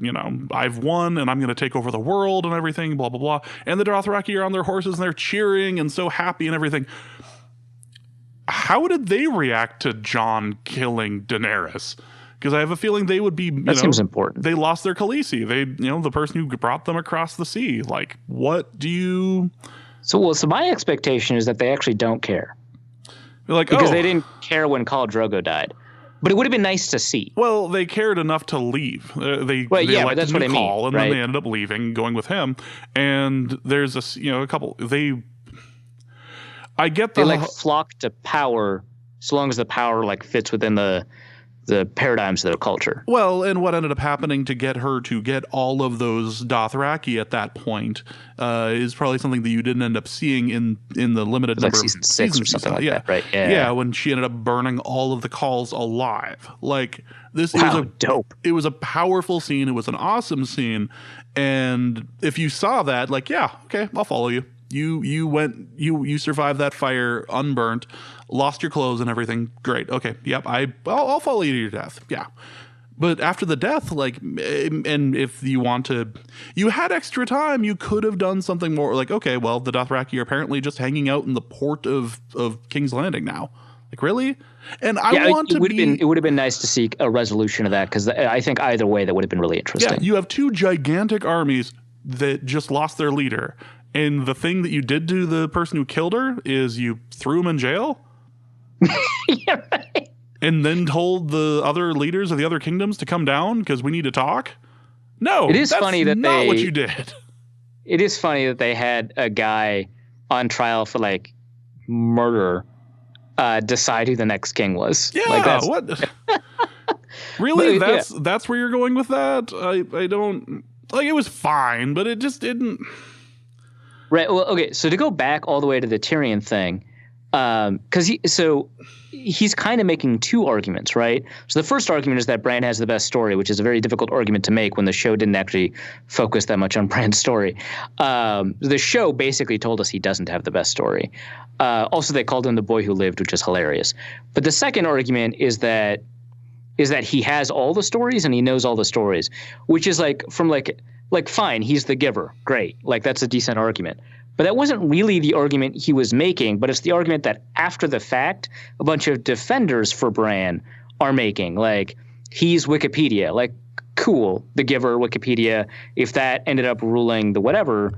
I've won and I'm going to take over the world and everything, blah blah blah. And the Dothraki are on their horses and they're cheering and so happy and everything. How did they react to Jon killing Daenerys? Because I have a feeling they would be. That seems important. They lost their Khaleesi. They, the person who brought them across the sea. Like, what do you? So my expectation is that they actually don't care. Like, because they didn't care when Khal Drogo died, but it would have been nice to see. Well, they cared enough to leave. They but that's what I mean. Khal, and then they ended up leaving, going with him. And there's a couple. I get they like flock to power, so long as the power like fits within the paradigms of their culture. Well, and what ended up happening to get her to get all of those Dothraki at that point is probably something that you didn't end up seeing in the limited number season 6 or something like that, right? Yeah, when she ended up burning all of the Khals alive. Like, this dope. It was a powerful scene. It was an awesome scene. And if you saw that, like, yeah, okay, I'll follow you. You survived that fire unburnt, lost your clothes and everything. Great. Okay. Yep. I'll follow you to your death. Yeah. But after the death, like, and if you had extra time, you could have done something more like, okay, well, the Dothraki are apparently just hanging out in the port of King's Landing now. Like, really? And it would have been nice to see a resolution of that, because I think either way that would have been really interesting. Yeah. You have two gigantic armies that just lost their leader. And the thing that you did to the person who killed her is you threw him in jail? Yeah, right. And then told the other leaders of the other kingdoms to come down because we need to talk? No, it is funny that not what you did. It is funny that they had a guy on trial for like murder decide who the next king was. Yeah, like what? Really? That's where you're going with that? I don't... Like, it was fine, but it just didn't... Right. Well, okay. So to go back all the way to the Tyrion thing, because he's kind of making two arguments, right? So the first argument is that Bran has the best story, which is a very difficult argument to make when the show didn't actually focus that much on Bran's story. The show basically told us he doesn't have the best story. Also, they called him the boy who lived, which is hilarious. But the second argument is that he has all the stories and he knows all the stories, which is like from like like, fine, he's the giver. Great. Like, that's a decent argument. But that wasn't really the argument he was making, but it's the argument that after the fact, a bunch of defenders for Bran are making. Like, he's Wikipedia. Like, cool, the giver, Wikipedia. If that ended up ruling the whatever,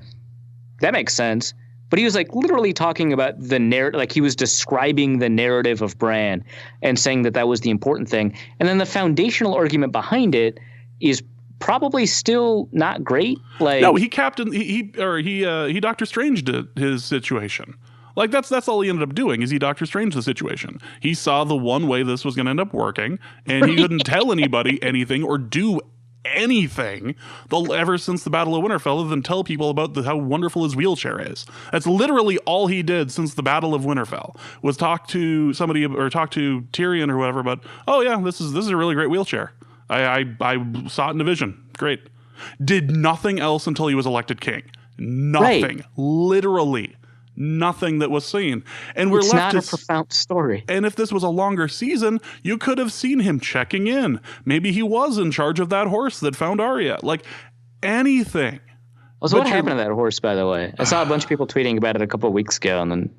that makes sense. But he was like literally talking about the narrative, like he was describing the narrative of Bran and saying that that was the important thing. And then the foundational argument behind it is probably still not great. Like, no, he Doctor Stranged his situation. Like that's all he ended up doing is he Doctor Stranged the situation. He saw the one way this was going to end up working, and he couldn't tell anybody anything or do anything ever since the Battle of Winterfell other than tell people about how wonderful his wheelchair is. That's literally all he did since the Battle of Winterfell was talk to somebody or talk to Tyrion or whatever about, oh yeah, this is a really great wheelchair. I saw it in a vision. Great. Did nothing else until he was elected king. Nothing. Right. Literally nothing that was seen. And it's not a profound story. And if this was a longer season, you could have seen him checking in. Maybe he was in charge of that horse that found Arya. Like anything. Also, what happened to that horse, by the way? I saw a bunch of people tweeting about it a couple of weeks ago, and then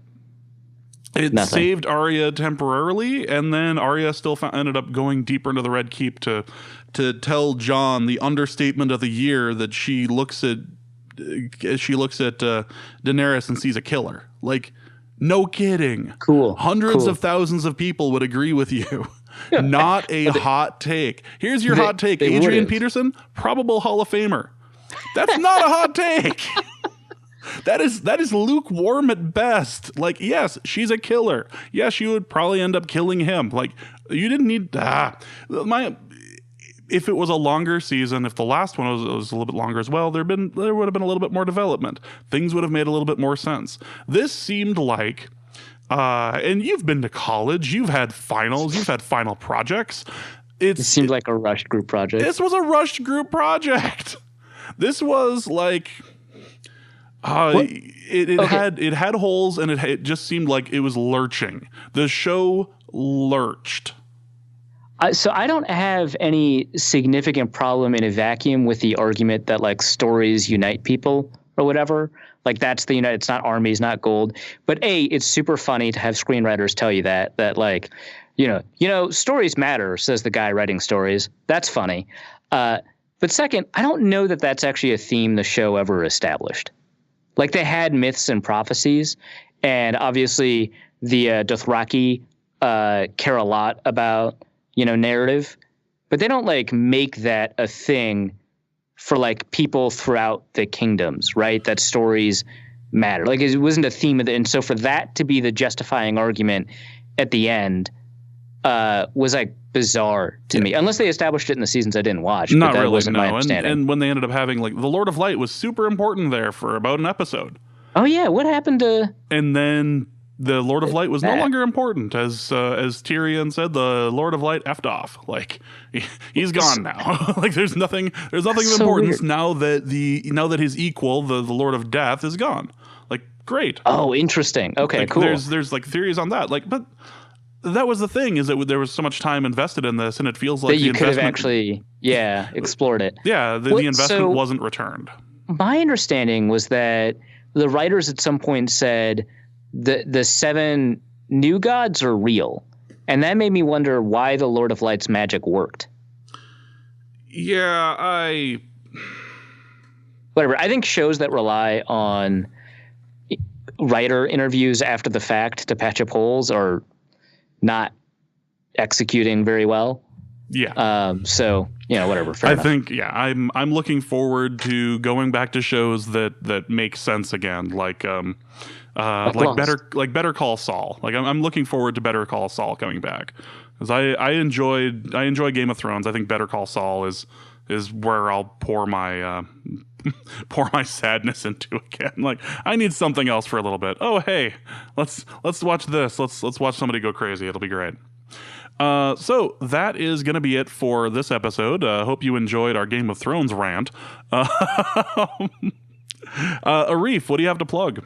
it saved Arya temporarily, and then Arya still ended up going deeper into the Red Keep to tell Jon the understatement of the year that she looks at Daenerys and sees a killer. Like, no kidding. Cool. Hundreds of thousands of people would agree with you. Not a hot take. Here's your hot take. Adrian Peterson, probable Hall of Famer. That's not a hot take. That is lukewarm at best. Like, yes, she's a killer. Yes, you would probably end up killing him. Like, you didn't need if it was a longer season, if the last one was a little bit longer as well, there would have been a little bit more development. Things would have made a little bit more sense. This seemed like, and you've been to college, you've had finals, you've had final projects. It seemed like a rushed group project. This was a rushed group project. This was like, it had holes, and it just seemed like it was lurching. The show lurched. So I don't have any significant problem in a vacuum with the argument that like stories unite people or whatever. Like that's the unite. It's not armies, not gold. But it's super funny to have screenwriters tell you that like, you know, stories matter, says the guy writing stories. That's funny. But second, I don't know that that's actually a theme the show ever established. Like they had myths and prophecies, and obviously the Dothraki care a lot about, narrative, but they don't like make that a thing for like people throughout the kingdoms, right? That stories matter. Like it wasn't a theme of it. And so for that to be the justifying argument at the end was like bizarre to me, unless they established it in the seasons I didn't watch. Not but that really, wasn't no. my understanding. And when they ended up having like the Lord of Light was super important there for about an episode. Oh yeah, what happened to? And then the Lord of Light was no longer important, as Tyrion said. The Lord of Light effed off. Like he's gone now. Like there's nothing of importance now that his equal, the Lord of Death, is gone. Like great. Oh, interesting. Okay, like, cool. There's like theories on that. Like, but that was the thing, is that there was so much time invested in this, and it feels like that you could have actually explored it. Yeah, the investment wasn't returned. My understanding was that the writers at some point said the 7 new gods are real, and that made me wonder why the Lord of Light's magic worked. Yeah, whatever. I think shows that rely on writer interviews after the fact to patch up holes are not executing very well. Yeah. So whatever. Fair enough. I think I'm looking forward to going back to shows that make sense again, like Better Call Saul. Like I'm looking forward to Better Call Saul coming back, because I enjoy Game of Thrones. I think Better Call Saul is where I'll pour my sadness into again. Like I need something else for a little bit. Oh hey, let's watch this. Let's watch somebody go crazy. It'll be great. So that is going to be it for this episode. Hope you enjoyed our Game of Thrones rant. Arif, what do you have to plug?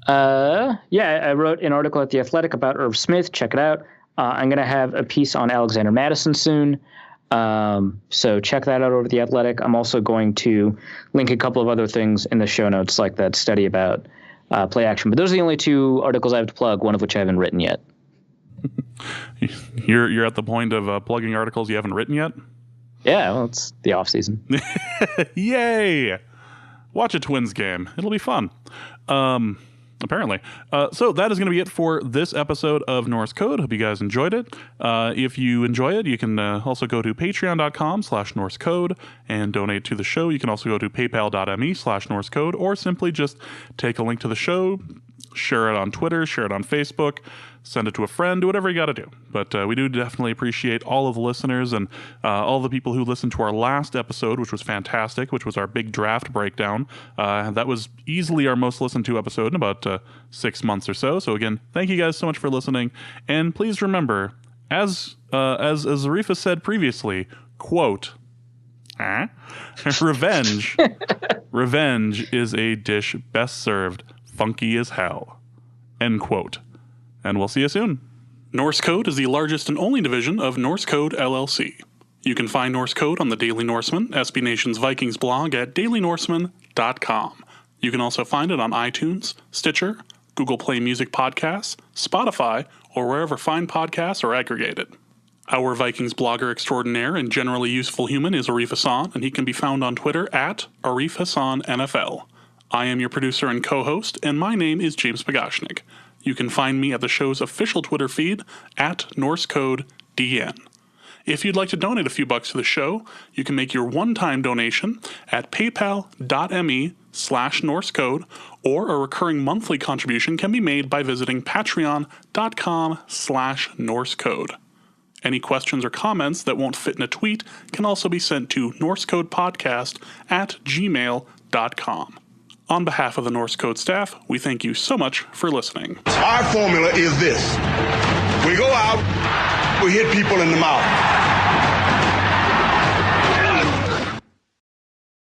I wrote an article at The Athletic about Irv Smith. Check it out. I'm going to have a piece on Alexander Madison soon. So check that out over The Athletic. I'm also going to link a couple of other things in the show notes, like that study about play action. But those are the only 2 articles I have to plug, one of which I haven't written yet. You're at the point of plugging articles you haven't written yet? Yeah, well, it's the off season. Yay! Watch a Twins game. It'll be fun. Apparently. So that is going to be it for this episode of Norse Code. Hope you guys enjoyed it. If you enjoy it, you can also go to patreon.com/NorseCode and donate to the show. You can also go to paypal.me/NorseCode, or simply just take a link to the show, share it on Twitter, share it on Facebook, send it to a friend, do whatever you got to do. But we do definitely appreciate all of the listeners and all the people who listened to our last episode, which was fantastic, which was our big draft breakdown. That was easily our most listened to episode in about 6 months or so. So again, thank you guys so much for listening. And please remember, as Arif has said previously, quote, revenge is a dish best served funky as hell, end quote. And we'll see you soon. Norse Code is the largest and only division of Norse Code LLC. You can find Norse Code on the Daily Norseman, SB Nation's Vikings blog at dailynorseman.com. You can also find it on iTunes, Stitcher, Google Play Music Podcasts, Spotify, or wherever fine podcasts are aggregated. Our Vikings blogger extraordinaire and generally useful human is Arif Hassan, and he can be found on Twitter at Arif Hassan NFL. I am your producer and co-host, and my name is James Pagashnik. You can find me at the show's official Twitter feed at NorseCodeDN. If you'd like to donate a few bucks to the show, you can make your one-time donation at paypal.me/NorseCode, or a recurring monthly contribution can be made by visiting patreon.com/NorseCode. Any questions or comments that won't fit in a tweet can also be sent to norsecodepodcast@gmail.com. On behalf of the Norse Code staff, we thank you so much for listening. Our formula is this. We go out, we hit people in the mouth.